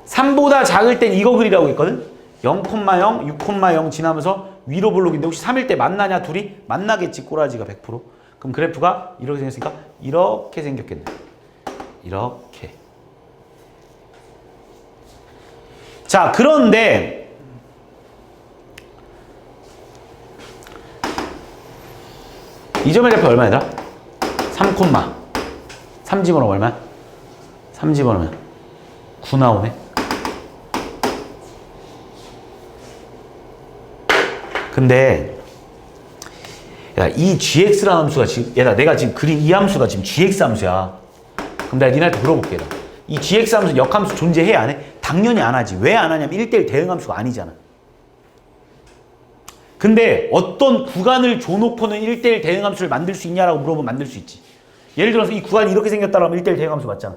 3보다 작을 땐 이거 그리라고 했거든. 0,0, 6,0 지나면서 위로 볼록인데 혹시 3일 때 만나냐 둘이? 만나겠지 꼬라지가 100%. 그럼 그래프가 이렇게 생겼으니까 이렇게 생겼겠네. 이렇게. 자 그런데 2점의 좌표 얼마야? 3 콤마 3 집어넣으면 얼마야? 3 집어넣으면 9 나오네. 근데 야, 이 gx라는 함수가 지금 얘들아 내가 지금 그린 이 함수가 지금 gx 함수야. 그럼 내가 니네한테 물어볼게. 이 gx 함수 역함수 존재해 안 해? 당연히 안 하지. 왜 안 하냐면 1대1 대응 함수가 아니잖아. 근데 어떤 구간을 줘놓고는 1대1 대응 함수를 만들 수 있냐라고 물어보면 만들 수 있지. 예를 들어서 이 구간이 이렇게 생겼다라면 1대1 대응 함수 맞잖아.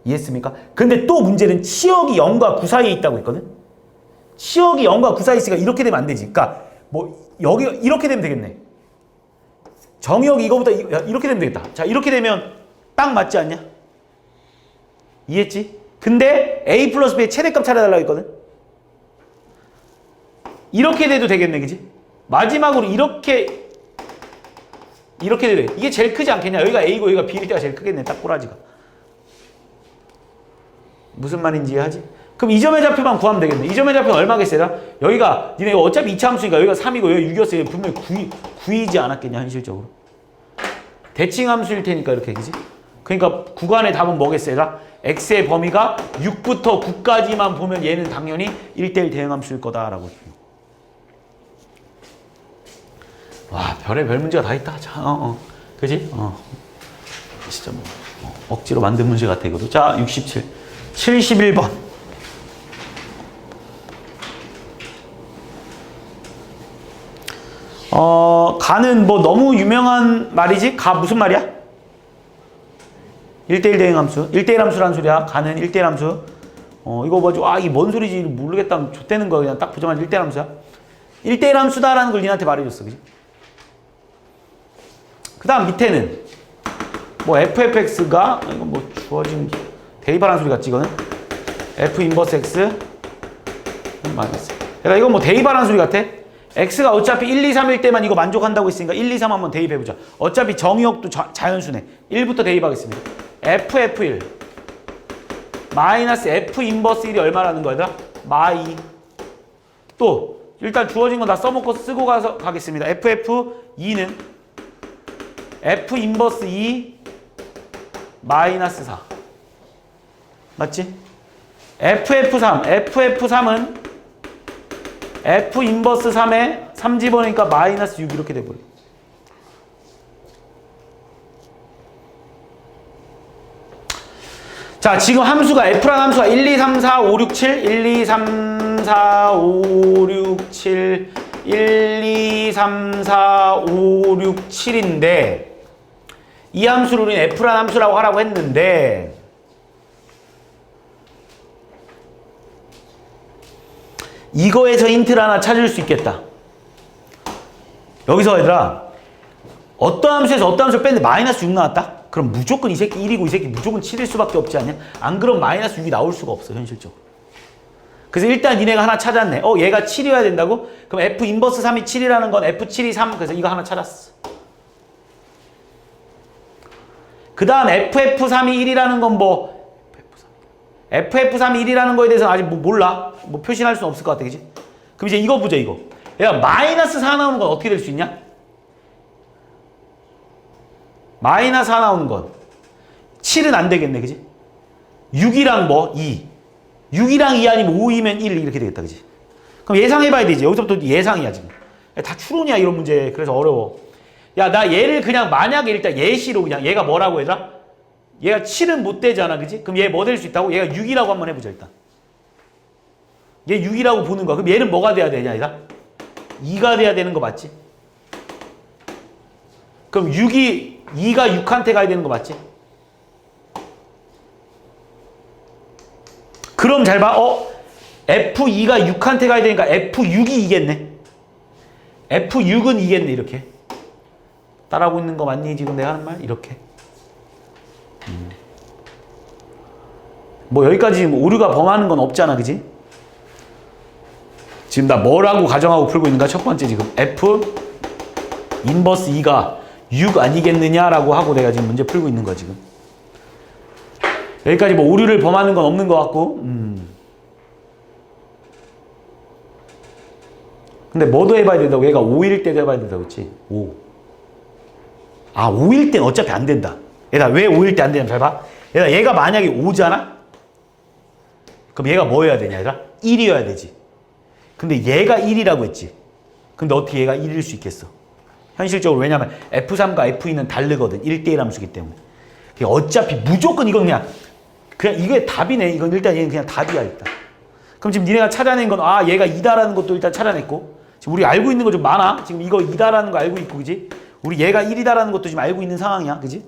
이해했습니까? 근데 또 문제는 치역이 0과 9 사이에 있다고 했거든? 치역이 0과 9 사이에 있으니까 이렇게 되면 안 되지. 그러니까 뭐 여기 이렇게 되면 되겠네. 정의역이 이거보다 이렇게 되면 되겠다. 자, 이렇게 되면 딱 맞지 않냐? 이해했지? 근데 a 플러스 b의 최대값 찾아달라고 했거든? 이렇게 돼도 되겠네, 그지? 마지막으로 이렇게 돼도 돼. 이게 제일 크지 않겠냐? 여기가 a고 여기가 b일 때가 제일 크겠네, 딱 꼬라지가. 무슨 말인지 이해하지? 그럼 이 점의 좌표만 구하면 되겠네. 이 점의 좌표는 얼마겠어요? 여기가 니네 어차피 2차 함수니까 여기가 3이고 여기 6이었어요. 분명히 9이지 않았겠냐, 현실적으로. 대칭 함수일 테니까 이렇게, 그지? 그러니까 구간의 답은 뭐겠어요? x의 범위가 6부터 9까지만 보면 얘는 당연히 1대1 대응 함수일 거다라고. 와, 별의별 문제가 다 있다. 자, 그지? 진짜 뭐 억지로 만든 문제 같아 이거도. 자, 67, 71번. 가는 뭐 너무 유명한 말이지? 가 무슨 말이야? 1대1 대응 함수. 1대1 함수라는 소리야. 가는 1대1 함수. 이거 뭐지? 이게 뭔 소리지? 모르겠다. 좆되는 거야. 그냥 딱 보자마자 1대1 함수야. 1대1 함수다라는 걸 니한테 말해줬어. 그지? 그 다음 밑에는 뭐 fx가 이거 뭐 주어진 대입하라는 소리 같지 이거는? f 인버스 x 마이너스. 그러니까 이건 뭐 대입하라는 소리 같아? x가 어차피 1, 2, 3일 때만 이거 만족한다고 했으니까 1, 2, 3 한번 대입해보자. 어차피 정의역도 자연수네. 1부터 대입하겠습니다. f1 마이너스 f 인버스 1이 얼마라는 거야 얘들아? 마이. 또 일단 주어진 거 다 써먹고 쓰고 가겠습니다. ff2는 f 인버스 2 마이너스 4 맞지? ff3은 f 인버스 3에 3 집어넣으니까 마이너스 6 이렇게 돼버려. 자, 지금 함수가 f라는 함수가 1, 2, 3, 4, 5, 6, 7 1, 2, 3, 4, 5, 6, 7 1, 2, 3, 4, 5, 6, 7인데 이 함수를 우리는 f라는 함수라고 하라고 했는데 이거에서 힌트를 하나 찾을 수 있겠다. 여기서 얘들아 어떤 함수에서 어떤 함수를 뺐는데 마이너스 6 나왔다? 그럼 무조건 이 새끼 1이고 이 새끼 무조건 7일 수밖에 없지 않냐? 안 그러면 마이너스 6이 나올 수가 없어 현실적으로. 그래서 일단 니네가 하나 찾았네. 얘가 7이어야 된다고? 그럼 f 인버스 3이 7이라는 건 f7이 3. 그래서 이거 하나 찾았어. 그 다음 ff3이 1이라는 건 뭐 ff3이 1이라는 거에 대해서는 아직 뭐 몰라. 뭐 표시할 수는 없을 것 같아. 그치? 그럼 이제 이거 보자 이거. 얘가 마이너스 4 나오는 건 어떻게 될 수 있냐? 마이너스 4 나오는 건 7은 안 되겠네. 그치? 6이랑 뭐 2. 6이랑 2 아니면 5이면 1 이렇게 되겠다. 그치? 그럼 예상해봐야 되지. 여기서부터 예상이야 지금. 다 추론이야 이런 문제. 그래서 어려워. 야, 나 얘를 그냥 만약에 일단 예시로 그냥 얘가 뭐라고 얘들아? 얘가 7은 못 되잖아. 그치? 그럼 얘 뭐 될 수 있다고? 얘가 6이라고 한번 해보자 일단. 얘 6이라고 보는 거야. 그럼 얘는 뭐가 돼야 되냐 얘들아? 2가 돼야 되는 거 맞지? 그럼 2가 6한테 가야 되는 거 맞지? 그럼 잘 봐. F2가 6한테 가야 되니까 F6이 이겠네. F6은 이겠네 이렇게. 따라하고 있는 거 맞니? 지금 내가 하는 말? 이렇게. 뭐 여기까지 지금 오류가 범하는 건 없잖아. 그지? 지금 나 뭐라고 가정하고 풀고 있는가? 첫 번째 지금 F 인버스 2가 6 아니겠느냐라고 하고 내가 지금 문제 풀고 있는 거야 지금. 여기까지 뭐 오류를 범하는 건 없는 것 같고. 근데 뭐도 해봐야 된다고? 얘가 5일 때도 해봐야 된다고 했지? 5. 아, 5일 땐 어차피 안 된다. 얘들아, 왜 5일 때 안 되냐면 잘 봐. 얘들아, 얘가 만약에 5잖아? 그럼 얘가 뭐 해야 되냐, 얘들아? 1이어야 되지. 근데 얘가 1이라고 했지. 근데 어떻게 얘가 1일 수 있겠어? 현실적으로. 왜냐면 F3과 F2는 다르거든. 1대1 함수기 때문에. 어차피 무조건 이건 그냥 이게 답이네. 이건 일단 얘는 그냥 답이야, 일단. 그럼 지금 니네가 찾아낸 건, 아, 얘가 2다라는 것도 일단 찾아냈고, 지금 우리 알고 있는 거 좀 많아. 지금 이거 2다라는 거 알고 있고, 그지? 우리 얘가 1이다라는 것도 지금 알고 있는 상황이야, 그지?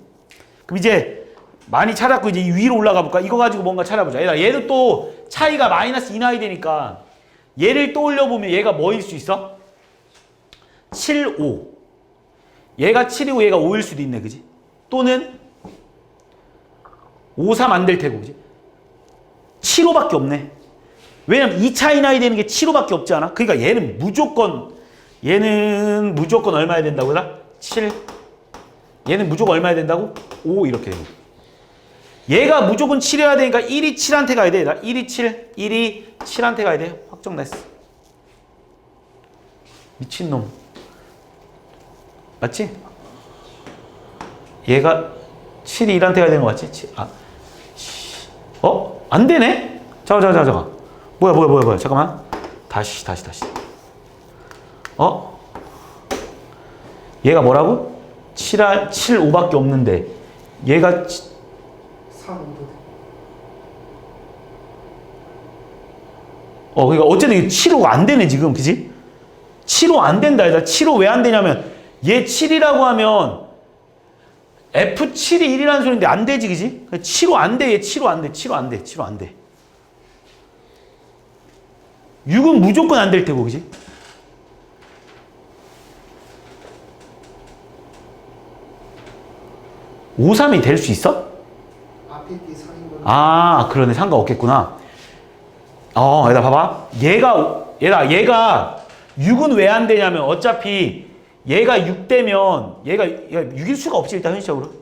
그럼 이제 많이 찾았고, 이제 위로 올라가 볼까? 이거 가지고 뭔가 찾아보자. 얘도 또 차이가 마이너스 2 나야 되니까, 얘를 떠올려보면 얘가 뭐일 수 있어? 7, 5. 얘가 7이고 얘가 5일 수도 있네, 그지? 또는 5, 3 안 될 테고, 그지? 7, 5밖에 없네. 왜냐면 2 차이 나야 되는 게 7, 5밖에 없지 않아? 그러니까 얘는 무조건 얼마야 된다고 해라? 7. 얘는 무조건 얼마야 된다고? 5 이렇게 되고. 얘가 무조건 7이어야 되니까 1이 7한테 가야 돼. 1이 7, 1이 7한테 가야 돼. 확정됐어. 미친놈. 맞지? 얘가 7이 1한테 가야 되는 거 맞지? 7. 아. 안 되네? 잠깐. 뭐야. 잠깐만. 다시. 얘가 뭐라고? 7, 5밖에 없는데. 얘가 3, 5. 그러니까 어쨌든 7, 5가 안 되네, 지금. 그지? 7, 5 안 된다. 얘들아. 7, 5 왜 안 되냐면, 얘 7이라고 하면, F7이 1이라는 소리인데 안 되지, 그지? 7, 5 안 돼. 얘 7, 5 안 돼. 7, 5 안 돼. 7, 5 안 돼. 6은 무조건 안 될 테고, 그지? 오, 3이 될 수 있어? 앞에 게 3인 건. 아, 그러네. 상관없겠구나. 얘들아, 봐봐. 얘가 6은 왜 안 되냐면, 어차피 얘가 6 되면, 얘가 6일 수가 없지, 일단 현실적으로.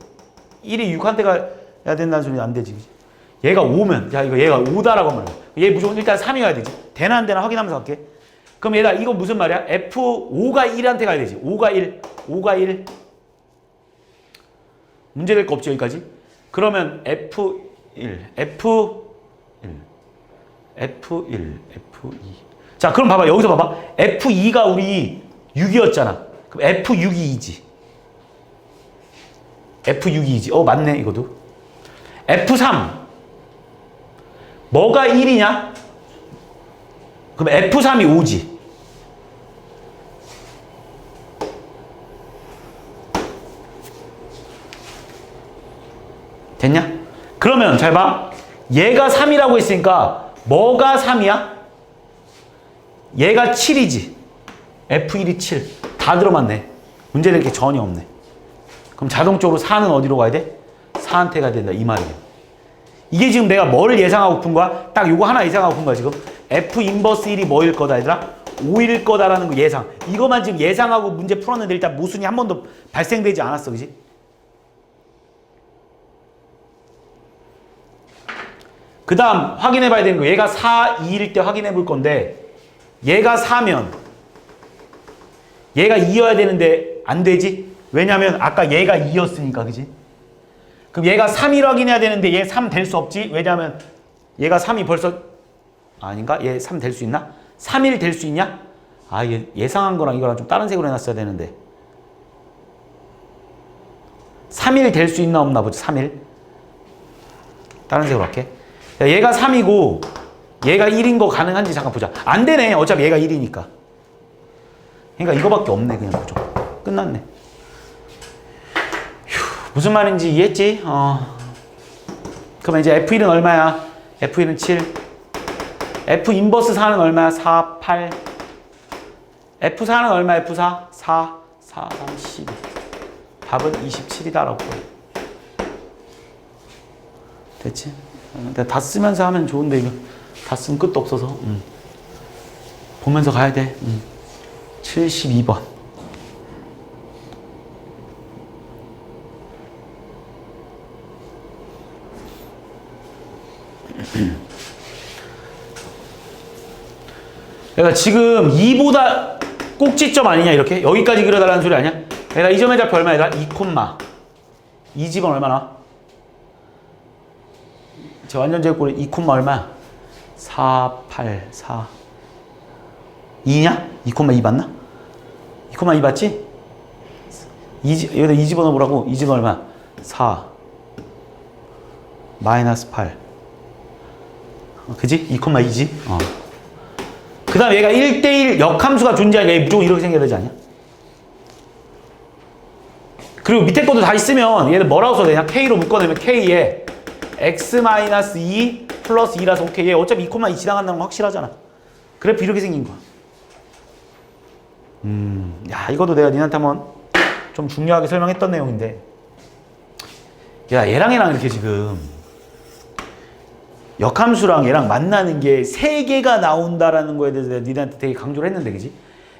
1이 6한테 가야 된다는 소리는 안 되지, 그지? 얘가 5면, 얘가 5다라고 하면, 얘 무조건 일단 3이 가야 되지. 되나 안 되나 확인하면서 갈게. 그럼 얘들아, 이거 무슨 말이야? F5가 1한테 가야 되지. 5가 1. 문제될 거 없지, 여기까지? 그러면 F1. 자, 그럼 봐봐. 여기서 봐봐. F2가 우리 6이었잖아. 그럼 F6이 2지. F6이 2지. 맞네, 이것도. F3. 뭐가 1이냐? 그럼 F3이 5지. 됐냐? 그러면 잘 봐. 얘가 3이라고 했으니까 뭐가 3이야? 얘가 7이지. F1이 7. 다 들어맞네. 문제될 게 전혀 없네. 그럼 자동적으로 4는 어디로 가야 돼? 4한테 가야 된다. 이 말이야. 이게 지금 내가 뭐를 예상하고 푼 거야? 딱 요거 하나 예상하고 푼 거야, 지금. F 인버스 1이 뭐일 거다, 얘들아? 5일 거다라는 거 예상. 이것만 지금 예상하고 문제 풀었는데 일단 모순이 한 번도 발생되지 않았어, 그지? 그 다음 확인해 봐야 되는 거. 얘가 4, 2일 때 확인해 볼 건데, 얘가 4면 얘가 2여야 되는데 안 되지? 왜냐면 아까 얘가 2였으니까, 그지? 그럼 얘가 3일 확인해야 되는데 얘 3 될 수 없지? 왜냐면 얘가 3이 벌써 아닌가? 얘 3 될 수 있나? 3일 될 수 있냐? 얘 예상한 거랑 이거랑 좀 다른 색으로 해놨어야 되는데 3일 될 수 있나 없나 보자. 3일 다른 색으로 할게. 얘가 3이고 얘가 1인 거 가능한지 잠깐 보자. 안 되네. 어차피 얘가 1이니까. 그러니까 이거밖에 없네. 그냥 무조건. 끝났네. 무슨 말인지 이해했지? 그러면 이제 F1은 얼마야? F1은 7. F 인버스 4는 얼마야? 4, 8. F4는 얼마야? F4? 4, 3, 12. 답은 27이다라고. 됐지? 내가 다 쓰면서 하면 좋은데 이거 다 쓰면 끝도 없어서. 보면서 가야 돼. 72번. 그러니까 지금 2보다 꼭지점 아니냐 이렇게? 여기까지 그려달라는 소리 아니야? 그러니까 얘가 이 점의 좌표 얼마야? 2, 이 집은 얼마나? 제 완전 제곱꼴이 2, 얼마? 4, 8, 4 2냐? 2, 맞나? 2, 맞지? 여기다 이 집어넣으라고. 이 집은 얼마? 4 마이너스 8 그지? 2, 2지? 그 다음에 얘가 1대1 역함수가 존재하니까 얘 무조건 이렇게 생겨야 되지 않냐? 그리고 밑에 것도 다 있으면 얘는 뭐라고 써야 되냐? K로 묶어내면 K에 x-2 플러스 2라서 오케이. 얘 어차피 2, 2 지나간다는 거 확실하잖아. 그래프 이렇게 생긴 거야. 야, 이것도 내가 니한테 한번 좀 중요하게 설명했던 내용인데, 야, 얘랑 이렇게 지금 역함수랑 얘랑 만나는 게 3개가 나온다라는 거에 대해서 내가 니한테 되게 강조를 했는데, 그지?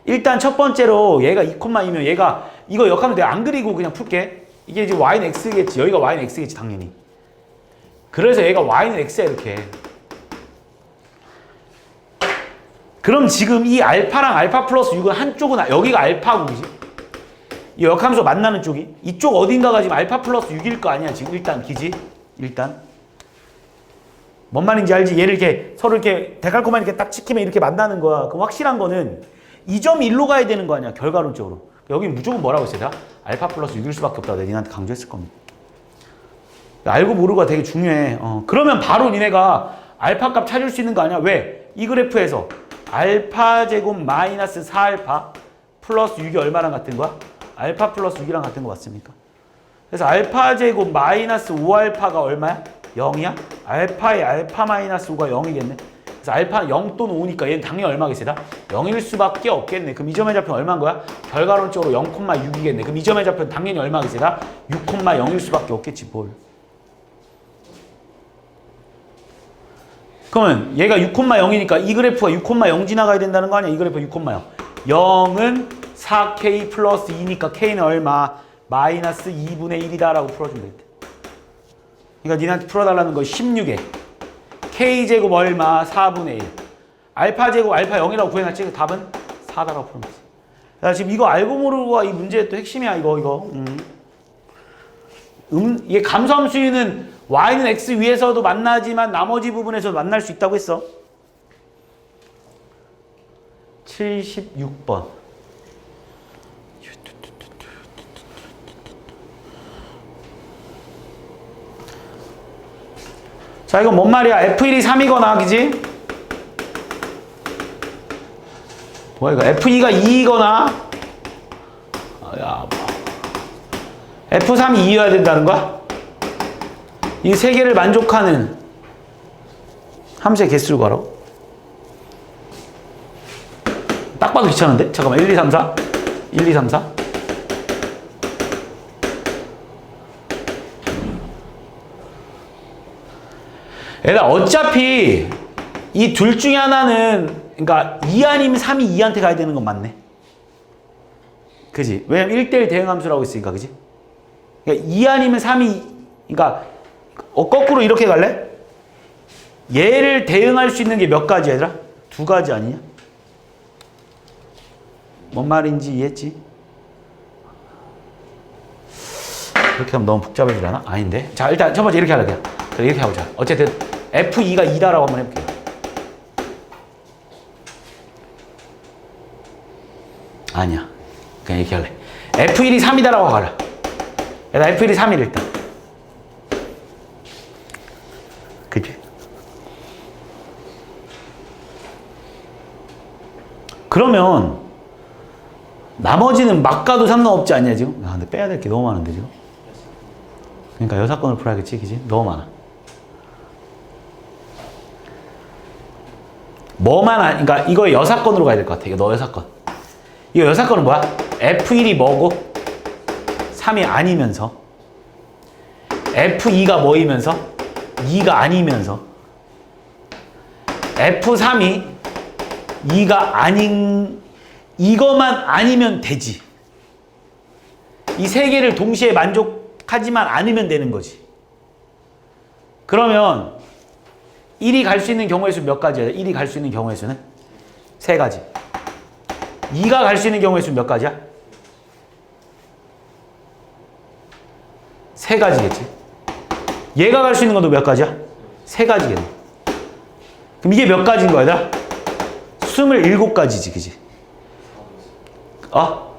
일단 첫 번째로 얘가 2,2면 얘가 이거 역함수 내가 안 그리고 그냥 풀게. 이게 이제 y는 x겠지. 여기가 y는 x겠지, 당연히. 그래서 얘가 y는 x야, 이렇게. 그럼 지금 이 알파랑 알파 플러스 6은 한쪽은 여기가 알파고, 그지? 이 역함수 만나는 쪽이 이쪽 어딘가가 지금 알파 플러스 6일 거 아니야, 지금. 일단 기지? 일단 뭔 말인지 알지? 얘를 이렇게 서로 이렇게 데칼코만 이렇게 딱 찍히면 이렇게 만나는 거야. 그럼 확실한 거는 이 점이 1로 가야 되는 거 아니야, 결과론적으로. 여기 무조건 뭐라고 했어요? 알파 플러스 6일 수밖에 없다고 내가 니한테 강조했을 겁니다. 알고 모르고가 되게 중요해. 그러면 바로 니네가 알파 값 찾을 수 있는 거 아니야? 왜? 이 그래프에서 알파 제곱 마이너스 4알파 플러스 6이 얼마랑 같은 거야? 알파 플러스 6이랑 같은 거 맞습니까? 그래서 알파 제곱 마이너스 5알파가 얼마야? 0이야? 알파의 알파 마이너스 5가 0이겠네. 그래서 알파는 0 또는 5니까 얘는 당연히 얼마겠어요? 0일 수밖에 없겠네. 그럼 이 점의 좌표는 얼마인 거야? 결과론적으로 0,6이겠네. 그럼 이 점의 좌표는 당연히 얼마겠어요? 6,0일 수밖에 없겠지, 뭘. 그러면 얘가 6,0이니까 이 그래프가 6,0 지나가야 된다는 거 아니야? 이 그래프 6,0. 0은 4K 플러스 2니까 K는 얼마? 마이너스 2분의 1이다 라고 풀어주면 되겠다. 그러니까 니한테 풀어달라는 거 16에 K제곱 얼마? 4분의 1. 알파 제곱 알파 0이라고 구해놨지? 답은 4다라고 풀어놨어. 야, 지금 이거 알고 모르고가 이 문제의 또 핵심이야, 이거. 이게 감소함수는 y는 x 위에서도 만나지만 나머지 부분에서도 만날 수 있다고 했어. 76번. 자, 이건 뭔 말이야? F1이 3이거나, 그지? 뭐야, 이거? F2가 2이거나, F3이 2여야 된다는 거야? 이 세 개를 만족하는 함수의 개수를 구하라. 딱 봐도 귀찮은데? 잠깐만, 1, 2, 3, 4. 1, 2, 3, 4. 얘들아, 어차피 이 둘 중에 하나는, 그러니까 2 아니면 3이 2한테 가야 되는 건 맞네. 그지? 왜냐면 1대1 대응함수라고 했으니까, 그지? 그러니까 2 아니면 3이, 그러니까 거꾸로 이렇게 갈래? 얘를 대응할 수 있는 게 몇 가지, 얘들아? 2가지 아니냐? 뭔 말인지 이해했지? 이렇게 하면 너무 복잡해지려나? 아닌데? 자, 일단 첫 번째 이렇게 하자. 그래, 이렇게 해보자. 어쨌든 F2가 2다라고 한번 해볼게요. 아니야. 그냥 이렇게 할래. F1이 3이다라고 가라. 얘들아, F1이 3이래, 일단. 그치? 그러면 나머지는 막 가도 상관없지 않냐, 지금? 아, 근데 빼야 될 게 너무 많은데, 지금? 그러니까 여사건을 풀어야겠지, 그지? 너무 많아. 그러니까 이거 여사건으로 가야 될 것 같아. 이거 너 여사건. 이거 여사건은 뭐야? F1이 뭐고? 3이 아니면서 F2가 뭐이면서? 2가 아니면서 F3이 2가 아닌 이거만 아니면 되지. 이 세 개를 동시에 만족하지만 않으면 되는 거지. 그러면 1이 갈 수 있는 경우의 수 몇 가지야? 1이 갈 수 있는 경우의 수는? 3가지. 2가 갈 수 있는 경우의 수는 몇 가지야? 세 가지겠지. 얘가 갈 수 있는 것도 몇 가지야? 세 가지겠네. 그럼 이게 몇 가지인 거야, 얘들아? 27가지지, 그지? 어?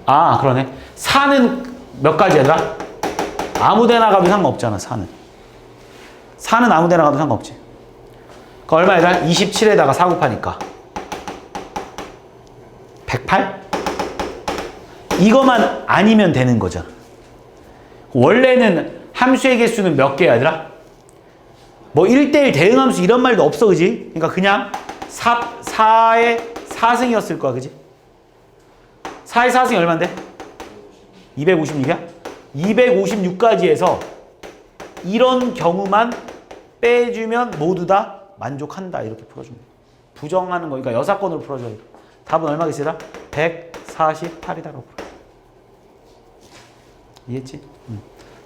아, 그러네. 4는 몇 가지야, 얘들아? 아무 데나 가도 상관없잖아, 4는. 4는 아무 데나 가도 상관없지. 그 얼마, 얘들아? 27에다가 4 곱하니까 108? 이거만 아니면 되는 거잖아. 원래는 함수의 개수는 몇 개야, 얘들아? 뭐 1대1 대응함수 이런 말도 없어, 그지? 그러니까 그냥 4의 4승이었을 거야, 그지? 4의 4승이 얼만데? 256이야? 256가지에서 이런 경우만 빼주면 모두 다 만족한다, 이렇게 풀어주면 돼. 부정하는 거니까 여사건으로 풀어줘야 돼. 답은 얼마겠어요? 148이다라고. 이해했지?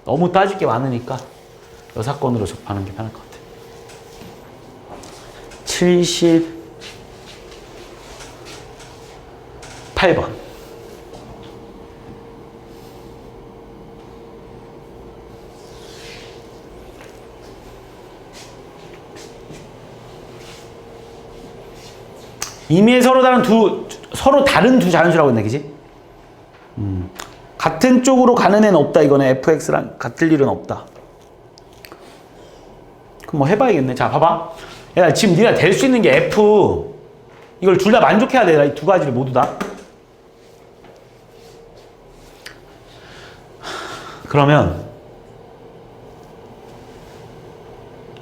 너무 따질 게 많으니까 여사건으로 접하는 게 편할 것 같아. 78번. 이미 서로 다른 두 자연수라고 했네, 그지? 같은 쪽으로 가는 애는 없다, 이거는. fx랑 같을 일은 없다. 그럼 뭐 해봐야겠네. 자, 봐봐. 야, 지금 네가 될 수 있는 게 f. 이걸 둘 다 만족해야 돼, 이 두 가지를 모두 다. 그러면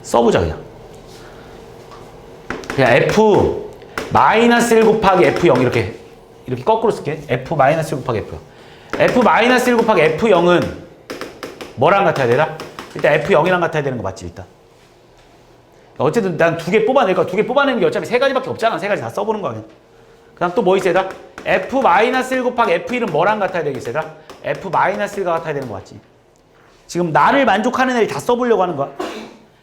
써보자, 그냥. 그냥 f 마이너스 1 곱하기 f0 이렇게 거꾸로 쓸게. f 마이너스 1 곱하기 f0. f 마이너스 1 곱하기 f0은 뭐랑 같아야 되나? 일단 f0이랑 같아야 되는 거 맞지, 일단. 어쨌든 난 두 개 뽑아낼 거야. 두 개 뽑아내는 게 어차피 세 가지밖에 없잖아. 세 가지 다 써보는 거야, 그냥. 그 다음 또 뭐 있어, 얘들아? f 마이너스 1 곱하기 f1은 뭐랑 같아야 되겠어, 얘들아? f 마이너스 1과 같아야 되는 거 맞지? 지금 나를 만족하는 애를 다 써보려고 하는 거야.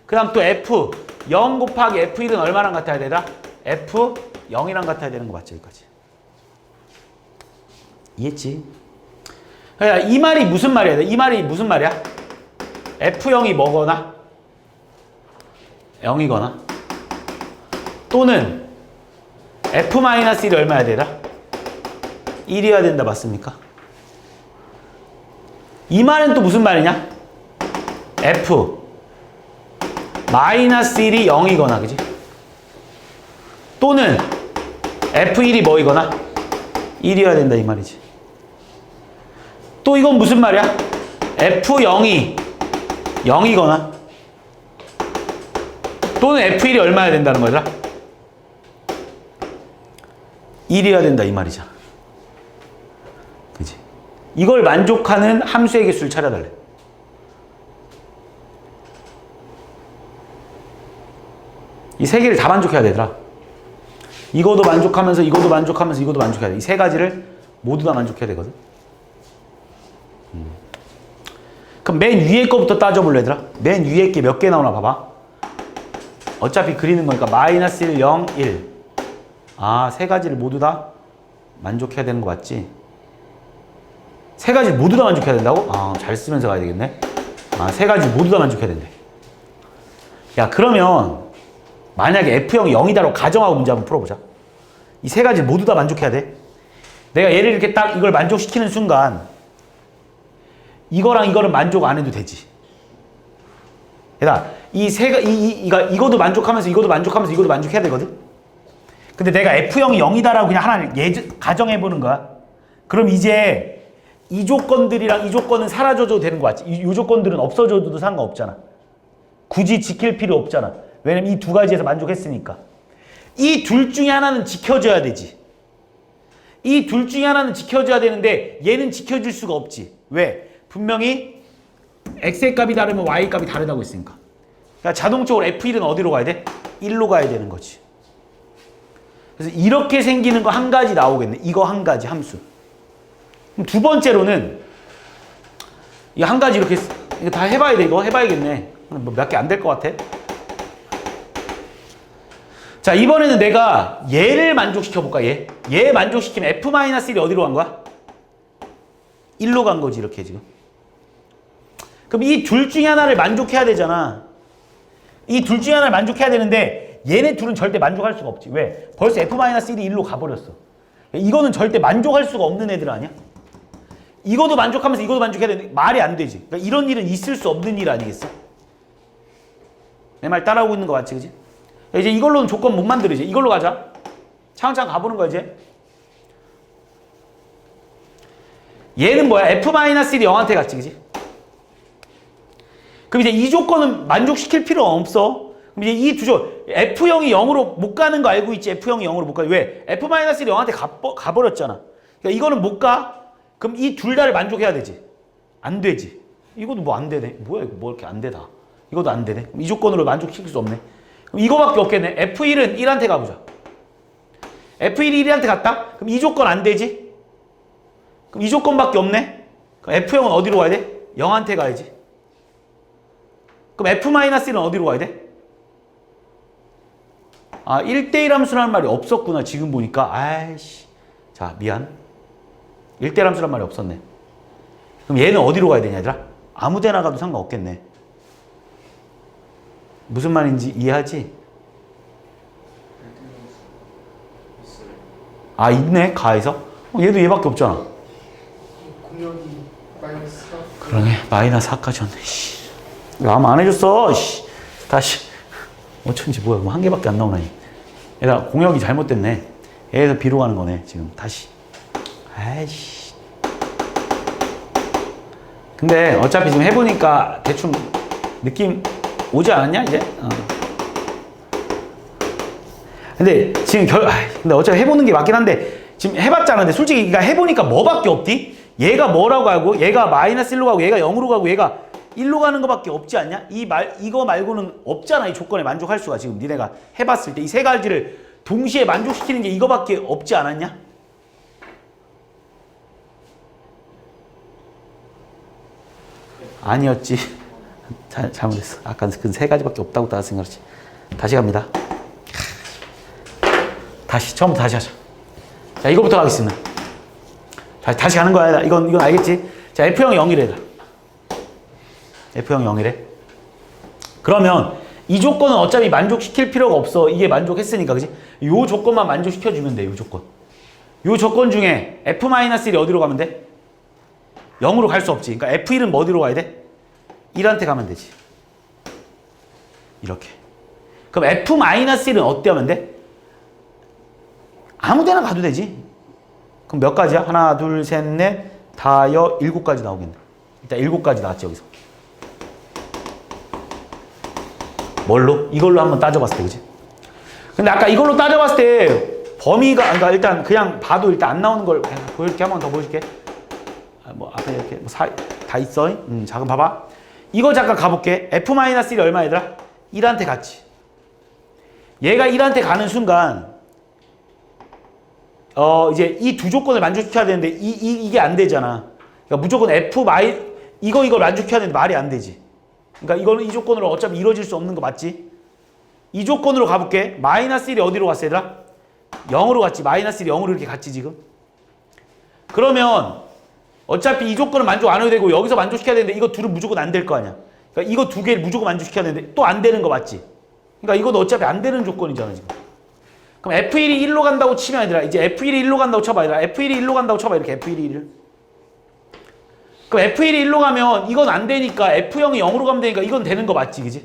그 다음 또 f 0 곱하기 f1은 얼마랑 같아야 되나? f 0이랑 같아야 되는 거 맞지, 여기까지. 이해했지? 야, 이 말이 무슨 말이야? 이 말이 무슨 말이야? f0이 뭐거나 0이거나 또는 f-1이 얼마야 되나? 1이어야 된다, 맞습니까? 이 말은 또 무슨 말이냐? f -1이 0이거나, 그지? 또는 f1이 뭐이거나 1이어야 된다, 이 말이지. 또 이건 무슨 말이야? f0이 0이거나 또는 f1이 얼마야 된다는 거더라? 1이어야 된다, 이 말이잖아. 그지? 이걸 만족하는 함수의 개수를 찾아달래. 이 세 개를 다 만족해야 되더라. 이거도 만족하면서 이거도 만족하면서 이거도 만족해야 돼. 이 세 가지를 모두 다 만족해야 되거든. 그럼 맨 위에 거부터 따져볼래, 얘들아? 맨 위에 게 몇 개 나오나 봐봐. 어차피 그리는 거니까 마이너스 1, 0, 1. 아, 세 가지를 모두 다 만족해야 되는 거 맞지? 세 가지 모두 다 만족해야 된다고? 아, 잘 쓰면서 가야 되겠네. 아, 세 가지 모두 다 만족해야 된대. 야, 그러면 만약에 F0이 0이다라고 가정하고 문제 한번 풀어보자. 이 세 가지 모두 다 만족해야 돼. 내가 얘를 이렇게 딱 이걸 만족시키는 순간 이거랑 이거는 만족 안 해도 되지. 얘들아, 이거도 만족하면서 이거도 만족하면서 이거도 만족해야 되거든? 근데 내가 F0이 0이다라고 그냥 하나를 가정해보는 거야. 그럼 이제 이 조건들이랑 이 조건은 사라져줘도 되는 거 같지? 이 조건들은 없어져도 상관없잖아. 굳이 지킬 필요 없잖아. 왜냐면 이 두 가지에서 만족했으니까. 이 둘 중에 하나는 지켜줘야 되지. 이 둘 중에 하나는 지켜줘야 되는데 얘는 지켜줄 수가 없지. 왜? 분명히 x의 값이 다르면 y의 값이 다르다고 했으니까. 그러니까 자동적으로 f1은 어디로 가야 돼? 1로 가야 되는 거지. 그래서 이렇게 생기는 거 한 가지 나오겠네. 이거 한 가지 함수. 그럼 두 번째로는 이거 한 가지 이렇게 이거 다 해봐야 돼. 이거 해봐야겠네. 뭐 몇 개 안 될 것 같아. 자, 이번에는 내가 얘를 만족시켜볼까, 얘. 얘 만족시키면 F-1이 어디로 간 거야? 1로 간 거지, 이렇게 지금. 그럼 이 둘 중에 하나를 만족해야 되잖아. 이 둘 중에 하나를 만족해야 되는데 얘네 둘은 절대 만족할 수가 없지. 왜? 벌써 F-1이 1로 가버렸어. 이거는 절대 만족할 수가 없는 애들 아니야? 이거도 만족하면서 이거도 만족해야 되는데 말이 안 되지. 그러니까 이런 일은 있을 수 없는 일 아니겠어? 내 말 따라오고 있는 거 맞지, 그지? 이제 이걸로는 조건 못 만들지. 이걸로 가자. 차근차근 가보는 거야, 이제. 얘는 뭐야? F-1이 0한테 갔지, 그지? 그럼 이제 이 조건은 만족시킬 필요가 없어. 그럼 이제 이 두 조건, F0이 0으로 못 가는 거 알고 있지? F0이 0으로 못 가. 왜? F-1이 0한테 가버렸잖아. 그러니까 이거는 못 가. 그럼 이 둘 다를 만족해야 되지. 안 되지. 이것도 뭐 안 되네. 뭐야, 이거 뭐 이렇게 안 되다. 이것도 안 되네. 그럼 이 조건으로 만족시킬 수 없네. 그럼 이거밖에 없겠네. F1은 1한테 가보자. F1이 1한테 갔다? 그럼 이 조건 안 되지? 그럼 이 조건밖에 없네? 그럼 F0은 어디로 가야 돼? 0한테 가야지. 그럼 F-1은 어디로 가야 돼? 아, 1대1 함수라는 말이 없었구나. 지금 보니까. 아이씨. 자, 미안. 1대1 함수라는 말이 없었네. 그럼 얘는 어디로 가야 되냐, 얘들아? 아무 데나 가도 상관없겠네. 무슨 말인지 이해하지? 아, 있네, 가에서? 얘도 얘밖에 없잖아. 공역이 마이너스 4. 그러네, 마이너스 4까지 왔네. 씨. 왜 아무 안 해줬어? 씨. 다시. 어쩐지 뭐야, 뭐 한 개밖에 안 나오나니. 얘들아, 공역이 잘못됐네. A에서 B로 가는 거네, 지금. 다시. 아이씨. 근데 어차피 지금 해보니까 대충 느낌 오지 않았냐, 이제? 근데 지금 근데 어차피 해보는 게 맞긴 한데, 지금 해봤잖아. 근데 솔직히 그러니까 해보니까 뭐밖에 없디? 얘가 뭐라고 하고, 얘가 마이너스 1로 가고, 얘가 0으로 가고, 얘가 1로 가는 거밖에 없지 않냐? 이거 말고는 없잖아. 이 조건에 만족할 수가. 지금 니네가 해봤을 때 이 세 가지를 동시에 만족시키는 게 이거밖에 없지 않았냐? 아니었지. 잘못했어. 아까 그 세 가지밖에 없다고 따라 생각했지. 다시 갑니다. 다시 처음부터 다시 하자. 자, 이거부터 가겠습니다. 다시 가는 거야. 이건 알겠지? 자, F0 0이래. F0 0이래. 그러면 이 조건은 어차피 만족시킬 필요가 없어. 이게 만족했으니까, 그지? 요 조건만 만족시켜주면 돼. 요 조건. 요 조건 중에 F-1이 어디로 가면 돼? 0으로 갈 수 없지. 그러니까 F1은 뭐 어디로 가야 돼? 1한테 가면 되지. 이렇게. 그럼 F-1은 어때 하면 돼? 아무 데나 가도 되지. 그럼 몇 가지야? 하나, 둘, 셋, 넷, 다, 여, 7가지 나오겠네. 일단 7가지 나왔지, 여기서. 뭘로? 이걸로 한번 따져봤을 때, 그지? 근데 아까 이걸로 따져봤을 때 범위가, 그러니까 일단 그냥 봐도 일단 안 나오는 걸 보여줄게. 한 번 더 보여줄게. 뭐 앞에 이렇게 뭐 다 있어. 잠깐 봐봐. 이거 잠깐 가볼게. F-1이 얼마 얘들아? 1한테 갔지. 얘가 1한테 가는 순간 이제 이 두 조건을 만족시켜야 되는데 이게 안 되잖아. 그러니까 무조건 이걸 만족해야 되는데 말이 안 되지. 그러니까 이거는 이 조건으로 어차피 이루어질 수 없는 거 맞지? 이 조건으로 가볼게. 마이너스 1이 어디로 갔어 얘들아? 0으로 갔지. 마이너스 1이 0으로 이렇게 갔지 지금. 그러면 어차피 이 조건은 만족 안 해도 되고 여기서 만족시켜야 되는데 이거 둘은 무조건 안 될 거 아니야. 그러니까 이거 두 개를 무조건 만족시켜야 되는데 또 안 되는 거 맞지? 그러니까 이것도 어차피 안 되는 조건이잖아 지금. 그럼 F1이 1로 간다고 치면 얘들아 이제 F1이 1로 간다고 쳐봐 얘들아. F1이 1로 간다고 쳐봐 이렇게 F1이 1을. 그럼 F1이 1로 가면 이건 안 되니까 F0이 0으로 가면 되니까 이건 되는 거 맞지 그지?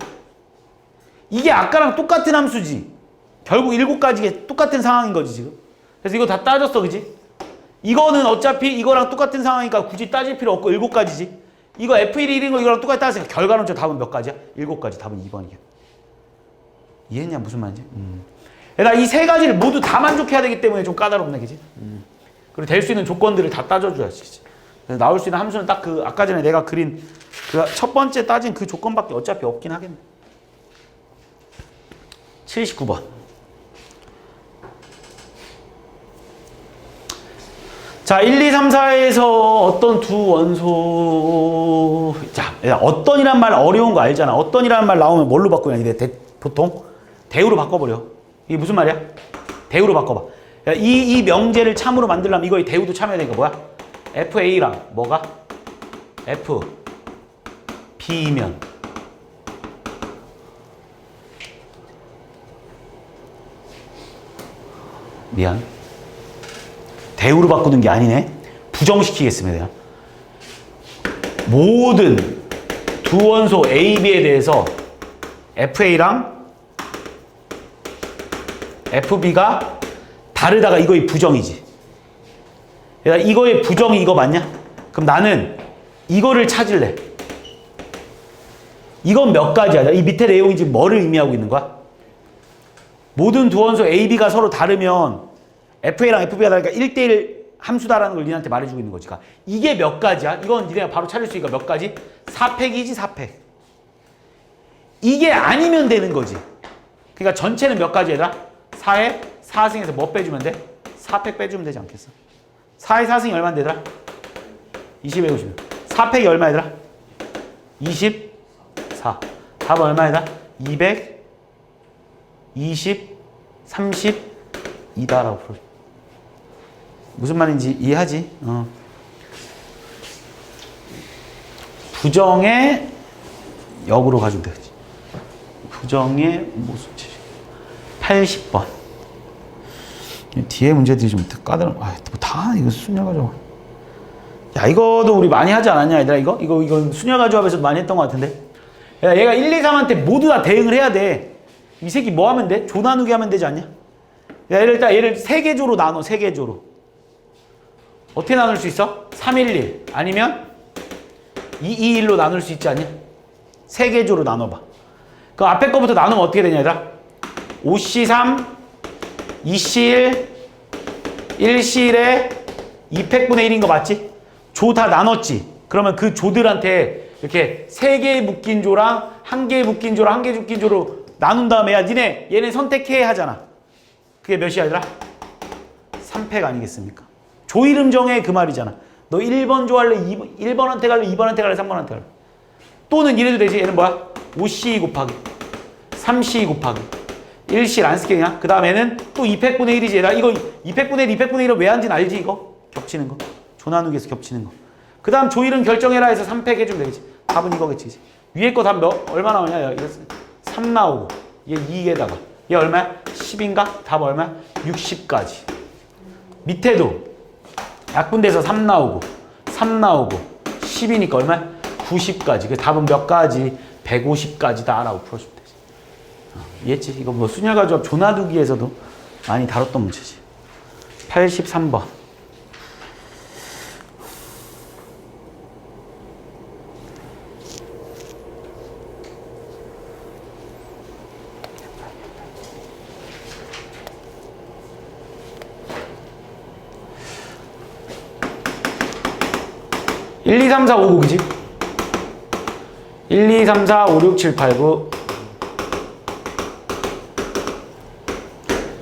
이게 아까랑 똑같은 함수지. 결국 7가지가 똑같은 상황인 거지 지금. 그래서 이거 다 따졌어 그지? 이거는 어차피 이거랑 똑같은 상황이니까 굳이 따질 필요 없고 7가지지. 이거 F1이 1인 거 이거랑 똑같이 따졌으니까 결과론적 답은 몇 가지야? 7가지. 답은 2번이야. 이해했냐 무슨 말인지? 얘들아 이 세 가지를 모두 다 만족해야 되기 때문에 좀 까다롭네 그지? 그리고 될 수 있는 조건들을 다 따져줘야지. 그래서 나올 수 있는 함수는 딱 그 아까 전에 내가 그린 그 첫 번째 따진 그 조건밖에 어차피 없긴 하겠네. 79번. 자, 1, 2, 3, 4에서 어떤 두 원소. 자, 어떤이란 말 어려운 거 알잖아. 어떤이라는 말 나오면 뭘로 바꾸냐? 보통 대우로 바꿔버려. 이게 무슨 말이야? 대우로 바꿔봐. 이 명제를 참으로 만들려면 이거의 대우도 참여야 되니까 뭐야? FA랑 뭐가? F, B이면 미안. 대우로 바꾸는 게 아니네. 부정시키겠습니다. 모든 두 원소 A, B에 대해서 FA랑 FB가 다르다가 이거의 부정이지. 야, 이거의 부정이 이거 맞냐? 그럼 나는 이거를 찾을래. 이건 몇 가지야? 이 밑에 내용이 지금 뭐를 의미하고 있는 거야? 모든 두 원소 A, B가 서로 다르면 FA랑 FB가 다르니까 1대1 함수다라는 걸 니한테 말해주고 있는 거지. 그러니까 이게 몇 가지야? 이건 니네가 바로 찾을 수 있으니까 몇 가지? 4팩이지 4팩. 이게 아니면 되는 거지. 그러니까 전체는 몇 가지야? 4에 4승에서 뭐 빼주면 돼? 4팩 빼주면 되지 않겠어? 4에 4승이 얼마인데 얘들아? 20에 50. 4팩이 얼마이더라? 24. 답은 얼마이다? 200, 20, 32다라고 풀어. 무슨 말인지 이해하지? 부정의 역으로 가지면 되지. 부정의 모수치. 80번. 뒤에 문제들이 좀 까다로워. 다 이거 순열 가지고. 야, 이거도 우리 많이 하지 않았냐, 얘들아? 이건 순열 가지고에서 많이 했던 것 같은데. 야, 얘가 1, 2, 3한테 모두 다 대응을 해야 돼. 이 새끼 뭐 하면 돼? 조 나누기 하면 되지 않냐? 야, 얘를 3개조로 나눠, 3개조로. 어떻게 나눌 수 있어? 3, 1, 1. 아니면 2, 2, 1로 나눌 수 있지 않냐? 3개조로 나눠봐. 그 앞에 거부터 나누면 어떻게 되냐, 얘들아? 5C3, 2C1, 1C1에 2팩분의 1인 거 맞지? 조 다 나눴지? 그러면 그 조들한테 이렇게 3개의 묶인 조랑 1개의 묶인 조랑 1개 묶인 조로 나눈 다음에 야, 니네 얘네 선택해 하잖아. 그게 몇이야, 얘들아? 3팩 아니겠습니까? 조 이름 정해 그 말이잖아. 너 1번 조 할래? 1번한테 갈래? 2번한테 갈래? 3번한테 갈래? 또는 이래도 되지. 얘는 뭐야? 5C 곱하기 3C 곱하기 1C 안 쓸게 그냥. 그 다음에는 또 2팩분의 1이지. 얘들아 이거 2팩분의 1, 2팩분의 1은 왜 한지는 알지? 이거? 겹치는 거. 조 나누기에서 겹치는 거. 그 다음 조 이름 결정해라 해서 3팩 해주면 되겠지. 답은 이거겠지. 위에 거 답 얼마 나오냐? 야, 이거 3 나오고 얘 2에다가 얘 얼마야? 10인가? 답 얼마야? 60까지. 밑에도 약분돼서 3 나오고 3 나오고 10이니까 얼마야? 90까지. 그 답은 몇 가지? 150까지다 라고 풀어주면 되지. 이해했지? 이거 뭐 순열가조합 조나두기에서도 많이 다뤘던 문제지. 83번. (1, 2, 3, 4, 5, 9) 그지? 1, 2, 3, 4, 5, 6, 7, 8, 9.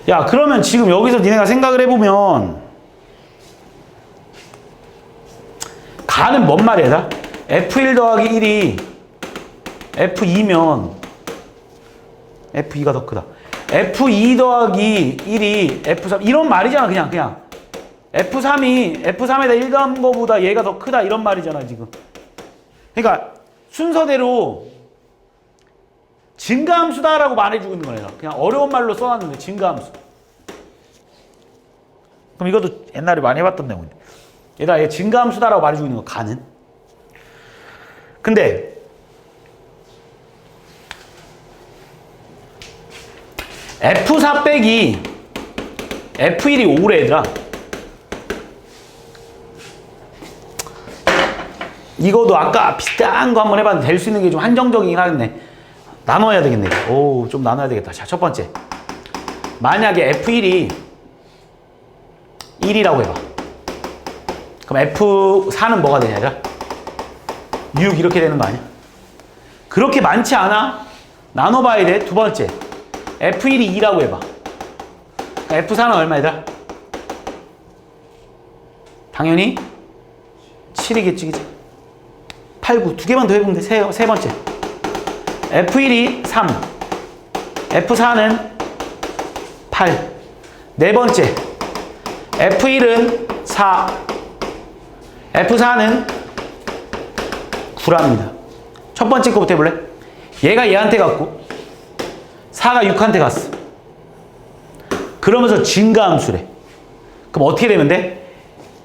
야, 그러면 지금 여기서 니네가 생각을 해보면 가는 뭔 말이야? F1 더하기 1이 F2면 F2가 더 크다. F2 더하기 1이 F3 이런 말이잖아. 그냥 F3에다 1 더한 거보다 얘가 더 크다 이런 말이잖아 지금. 그러니까 순서대로 증가함수다라고 말해주고 있는 거예요. 그냥 어려운 말로 써놨는데 증가함수. 그럼 이것도 옛날에 많이 해봤던 내용인데. 얘가 얘 증가함수다라고 말해주고 있는 거 가는. 근데 F4 빼기 F1이 5래 얘들아. 이거도 아까 비슷한 거 한번 해봤는데 될 수 있는 게 좀 한정적이긴 하겠네. 나눠야 되겠네. 오, 좀 나눠야 되겠다. 자, 첫 번째. 만약에 F1이 1이라고 해봐. 그럼 F4는 뭐가 되냐, 얘들아? 6 이렇게 되는 거 아니야? 그렇게 많지 않아? 나눠봐야 돼. 두 번째. F1이 2라고 해봐. F4는 얼마, 얘들아? 당연히 7이겠지, 그치? 8, 9. 두 개만 더 해보면 돼. 세 번째. F1이 3. F4는 8. 네 번째. F1은 4. F4는 9랍니다. 첫 번째 거부터 해볼래? 얘가 얘한테 갔고 4가 6한테 갔어. 그러면서 증가함수래. 그럼 어떻게 되면 돼?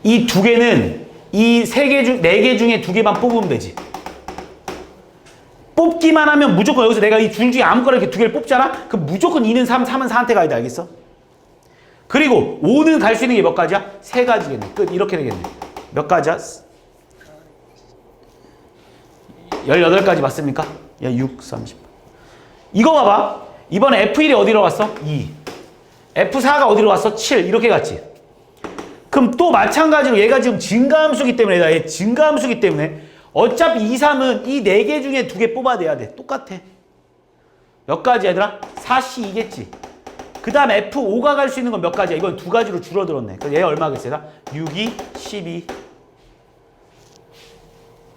이 두 개는 이 네 개 중에 두 개만 뽑으면 되지. 뽑기만 하면 무조건 여기서 내가 이 둘 중에 아무거나 이렇게 두 개를 뽑잖아? 그럼 무조건 2는 3, 3은 4한테 가야 돼. 알겠어? 그리고 5는 갈 수 있는 게 몇 가지야? 3가지겠네. 끝. 이렇게 되겠네. 몇 가지야? 18가지 맞습니까? 야, 6, 30. 이거 봐봐. 이번에 F1이 어디로 갔어? 2. F4가 어디로 갔어? 7. 이렇게 갔지. 그럼 또 마찬가지로 얘가 지금 증가함수기 때문에, 얘 증가함수기 때문에 어차피 2, 3은 이 4개 중에 2개 뽑아내야 돼. 똑같아. 몇 가지 얘들아? 4C 이겠지. 그 다음 F5가 갈 수 있는 건 몇 가지야? 이건 2가지로 줄어들었네. 그래서 얘 얼마겠어요? 6, 2, 12.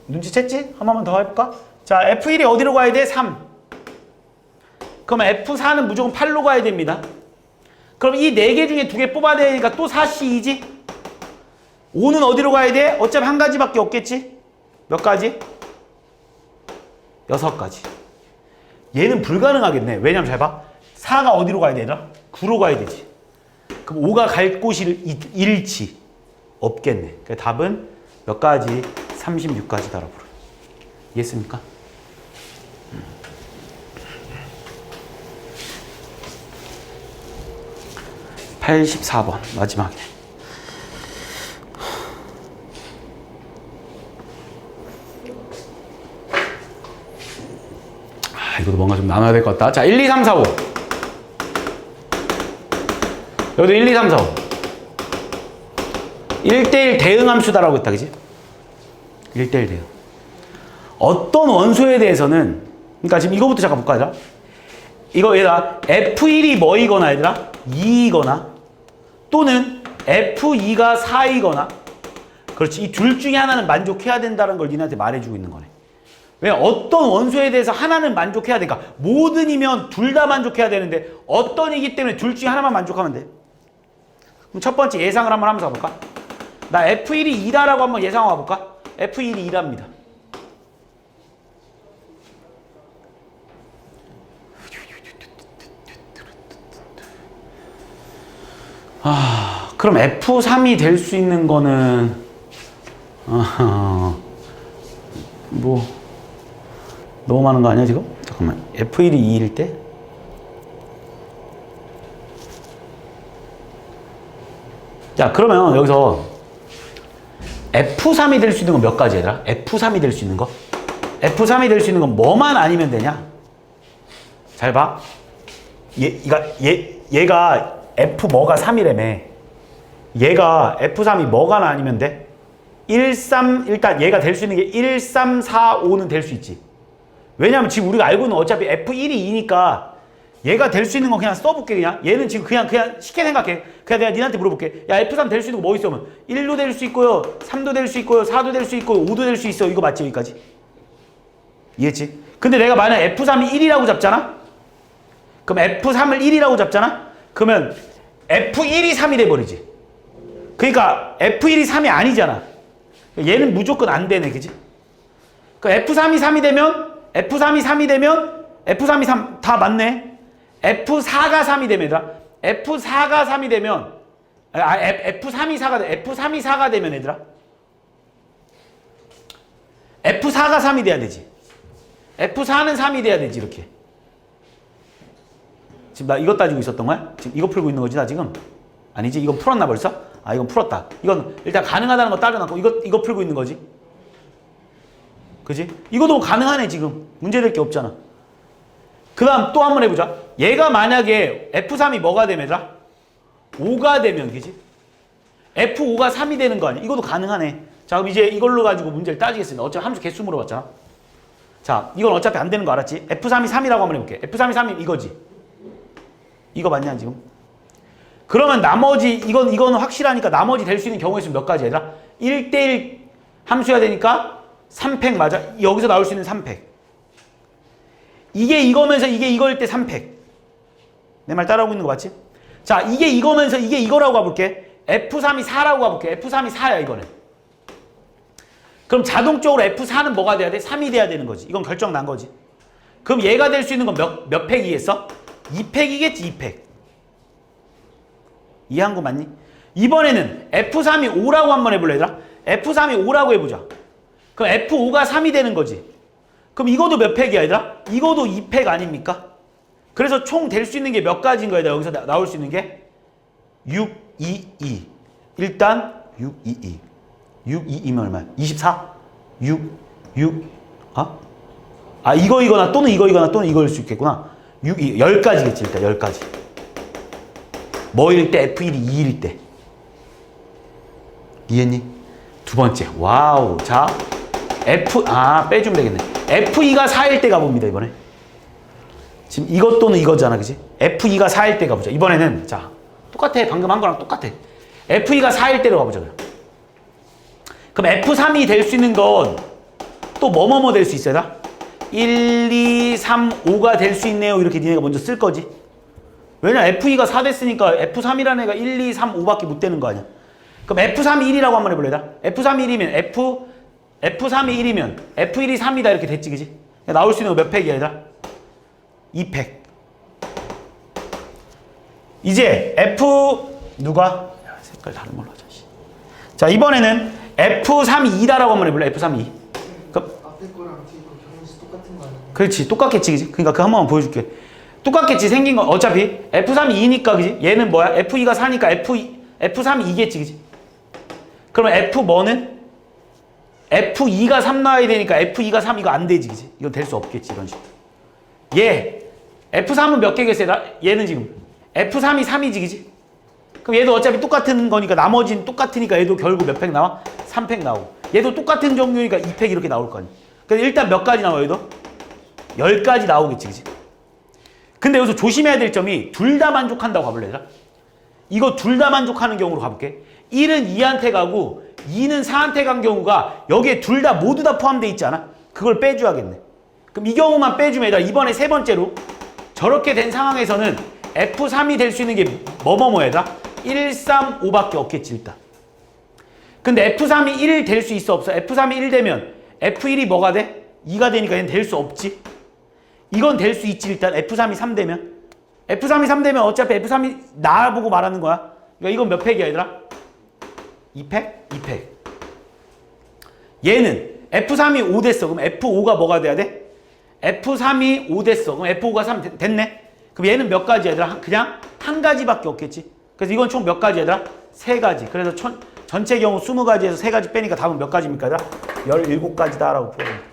눈치챘지? 한 번만 더 해볼까? 자, F1이 어디로 가야 돼? 3. 그러면 F4는 무조건 8로 가야 됩니다. 그럼 이 4개 중에 2개 뽑아야 되니까 또 4C이지? 5는 어디로 가야 돼? 어차피 한 가지밖에 없겠지? 몇 가지? 6가지. 얘는 불가능하겠네. 왜냐면 잘 봐. 4가 어디로 가야 되나? 9로 가야 되지. 그럼 5가 갈 곳이 잃지. 없겠네. 그러니까 답은 몇 가지? 36가지다라고 불러요. 이해했습니까? 84번 마지막에. 이것도 뭔가 좀 나눠야 될 것 같다. 자, 1, 2, 3, 4, 5. 여기도 1, 2, 3, 4, 5. 1대1 대응함수다라고 했다, 그지? 1대1 대응. 어떤 원소에 대해서는, 그러니까 지금 이거부터 잠깐 볼까, 얘들아? 이거 얘들아, F1이 뭐이거나, 얘들아? 2이거나, 또는 F2가 4이거나, 그렇지. 이 둘 중에 하나는 만족해야 된다는 걸 니네한테 말해주고 있는 거네. 왜? 어떤 원소에 대해서 하나는 만족해야 되니까. 뭐든이면 둘 다 만족해야 되는데 어떤이기 때문에 둘 중에 하나만 만족하면 돼. 그럼 첫 번째 예상을 한번 하면서 가볼까? 나 F1이 2다라고 한번 예상하고 가볼까? F1이 2답니다. 그럼 F3이 될 수 있는 거는 뭐 너무 많은 거 아니야 지금? 잠깐만. F1이 2일 때? 자, 그러면 여기서 F3이 될 수 있는 건 몇 가지 얘들아? F3이 될 수 있는 거? F3이 될 수 있는 건 뭐만 아니면 되냐? 잘 봐. 얘가 F 뭐가 3이라며. 얘가 F3이 뭐가 아니면 돼? 1, 3, 일단 얘가 될 수 있는 게 1, 3, 4, 5는 될 수 있지. 왜냐면 지금 우리가 알고 있는 어차피 F1이 2니까 얘가 될 수 있는 건 그냥 써볼게. 그냥 얘는 지금 그냥 쉽게 생각해. 그냥 내가 니한테 물어볼게. 야, F3 될 수 있는 거 뭐 있어? 그러면 1도 될 수 있고요, 3도 될 수 있고요, 4도 될 수 있고요, 5도 될 수 있어. 이거 맞지? 여기까지 이해했지? 근데 내가 만약 F3이 1이라고 잡잖아? 그럼 F3을 1이라고 잡잖아? 그러면 F1이 3이 돼버리지. 그러니까 F1이 3이 아니잖아. 얘는 무조건 안 되네, 그지? 그러니까 F3이 3이 되면, F3이 3이 되면, F3이 3, 다 맞네. F4가 3이 되면, 얘들아. F4가 3이 되면, F3이 4가 돼. F3이 4가 되면, 얘들아. F4가 3이 돼야 되지. F4는 3이 돼야 되지, 이렇게. 지금 나 이거 따지고 있었던 거야? 지금 이거 풀고 있는 거지, 나 지금? 아니지? 이건 풀었나 벌써? 아, 이건 풀었다. 이건 일단 가능하다는 거 따져놨고, 이거 풀고 있는 거지. 그지? 이것도 가능하네, 지금. 문제될 게 없잖아. 그 다음 또 한번 해보자. 얘가 만약에 F3이 뭐가 되면, 얘들아? 5가 되면, 그지? F5가 3이 되는 거 아니야? 이것도 가능하네. 자, 그럼 이제 이걸로 가지고 문제를 따지겠습니다. 어차피 함수 개수 물어봤잖아. 자, 이건 어차피 안 되는 거 알았지? F3이 3이라고 한번 해볼게. F3이 3이면 이거지. 이거 맞냐, 지금? 그러면 나머지, 이건 확실하니까 나머지 될 수 있는 경우의 수는 몇 가지, 얘들아? 1대1 함수여야 되니까 3팩 맞아. 여기서 나올 수 있는 3팩. 이게 이거면서 이게 이거일 때 3팩. 내 말 따라오고 있는 거 맞지? 자, 이게 이거면서 이게 이거라고 가볼게. F3이 4라고 가볼게. F3이 4야, 이거는. 그럼 자동적으로 F4는 뭐가 돼야 돼? 3이 돼야 되는 거지. 이건 결정 난 거지. 그럼 얘가 될 수 있는 건 몇 팩이겠어? 2팩이겠지, 2팩. 이해한 거 맞니? 이번에는 F3이 5라고 한번 해볼래, 얘들아? F3이 5라고 해보자. 그럼 F5가 3이 되는 거지. 그럼 이것도 몇 팩이야, 얘들아? 이것도 2팩 아닙니까? 그래서 총 될 수 있는 게 몇 가지인 거야, 여기서 나올 수 있는 게? 6, 2, 2. 일단 6, 2, 2. 6, 2, 2면 얼마야? 24? 6, 6, 이거나 또는 이거나 또는 이거일 수 있겠구나. 6, 2, 10가지겠지, 일단 10가지. 뭐일 때? F1이 2일 때. 이해했니? 두 번째. 와우. 자, 빼주면 되겠네. F2가 4일 때 가봅니다, 이번에. 지금 이것 또는 이거잖아, 그지? F2가 4일 때 가보자. 이번에는, 자, 똑같아. 방금 한 거랑 똑같아. F2가 4일 때로 가보자, 그럼 F3이 될 수 있는 건 또 뭐뭐뭐 될 수 있어요? 1, 2, 3, 5가 될 수 있네요. 이렇게 니네가 먼저 쓸 거지. 왜냐? F2가 4 됐으니까 F3이라는 애가 1, 2, 3, 5밖에 못 되는 거 아니야. 그럼 F3이 1이라고 한번 해볼래? F3이 1이면 F3이 1이면 F1이 3이다 이렇게 됐지, 그지? 나올 수 있는 거 몇 팩이야, 얘들아? 2팩. 이제 누가? 야, 색깔 다른 걸로 하자. 자, 이번에는 F3이 2다라고 한번 해볼래? F3이 2. 그럼 앞에 거랑 뒤에 거 경우수 똑같은 거 아니야? 그렇지, 똑같겠지, 그지? 그러니까 그 한 번만 보여줄게. 똑같겠지, 생긴 건 어차피 F3이 2니까, 그지? 얘는 뭐야? F2가 4니까 F3이 2겠지, 그지? 그러면 F 뭐는? F2가 3 나와야 되니까 F2가 3 이거 안 되지, 그지? 이건 될 수 없겠지, 이런 식으로. 얘 F3은 몇 개겠어요? 얘는 지금 F3이 3이지, 그지? 그럼 얘도 어차피 똑같은 거니까 나머지는 똑같으니까 얘도 결국 몇 팩 나와? 3팩 나오고. 얘도 똑같은 종류니까 2팩 이렇게 나올 거 아니야. 그래서 일단 몇 가지 나와, 얘도? 10가지 나오겠지, 그지? 근데 여기서 조심해야 될 점이 둘 다 만족한다고 가볼래, 얘들아? 이거 둘 다 만족하는 경우로 가볼게. 1은 2한테 가고 2는 4한테 간 경우가 여기에 둘 다 모두 다 포함되어 있지 않아? 그걸 빼줘야겠네. 그럼 이 경우만 빼주면 얘들아, 이번에 세 번째로 저렇게 된 상황에서는 F3이 될 수 있는 게 뭐뭐뭐에다 1, 3, 5밖에 없겠지, 일단. 근데 F3이 1 될 수 있어, 없어? F3이 1 되면 F1이 뭐가 돼? 2가 되니까 얘는 될 수 없지. 이건 될 수 있지, 일단. F3이 3 되면. F3이 3 되면 어차피 F3이 나보고 말하는 거야. 그러니까 이건 몇 팩이야, 얘들아? 2팩? 2팩. 얘는 F3이 5 됐어. 그럼 F5가 뭐가 돼야 돼? F3이 5 됐어. 그럼 F5가 3 됐네? 그럼 얘는 몇 가지, 얘들아? 그냥 한 가지밖에 없겠지. 그래서 이건 총 몇 가지, 얘들아? 3가지. 그래서 전체 경우 20가지에서 3가지 빼니까 답은 몇 가지입니까, 얘들아? 17가지다라고 표현합니다.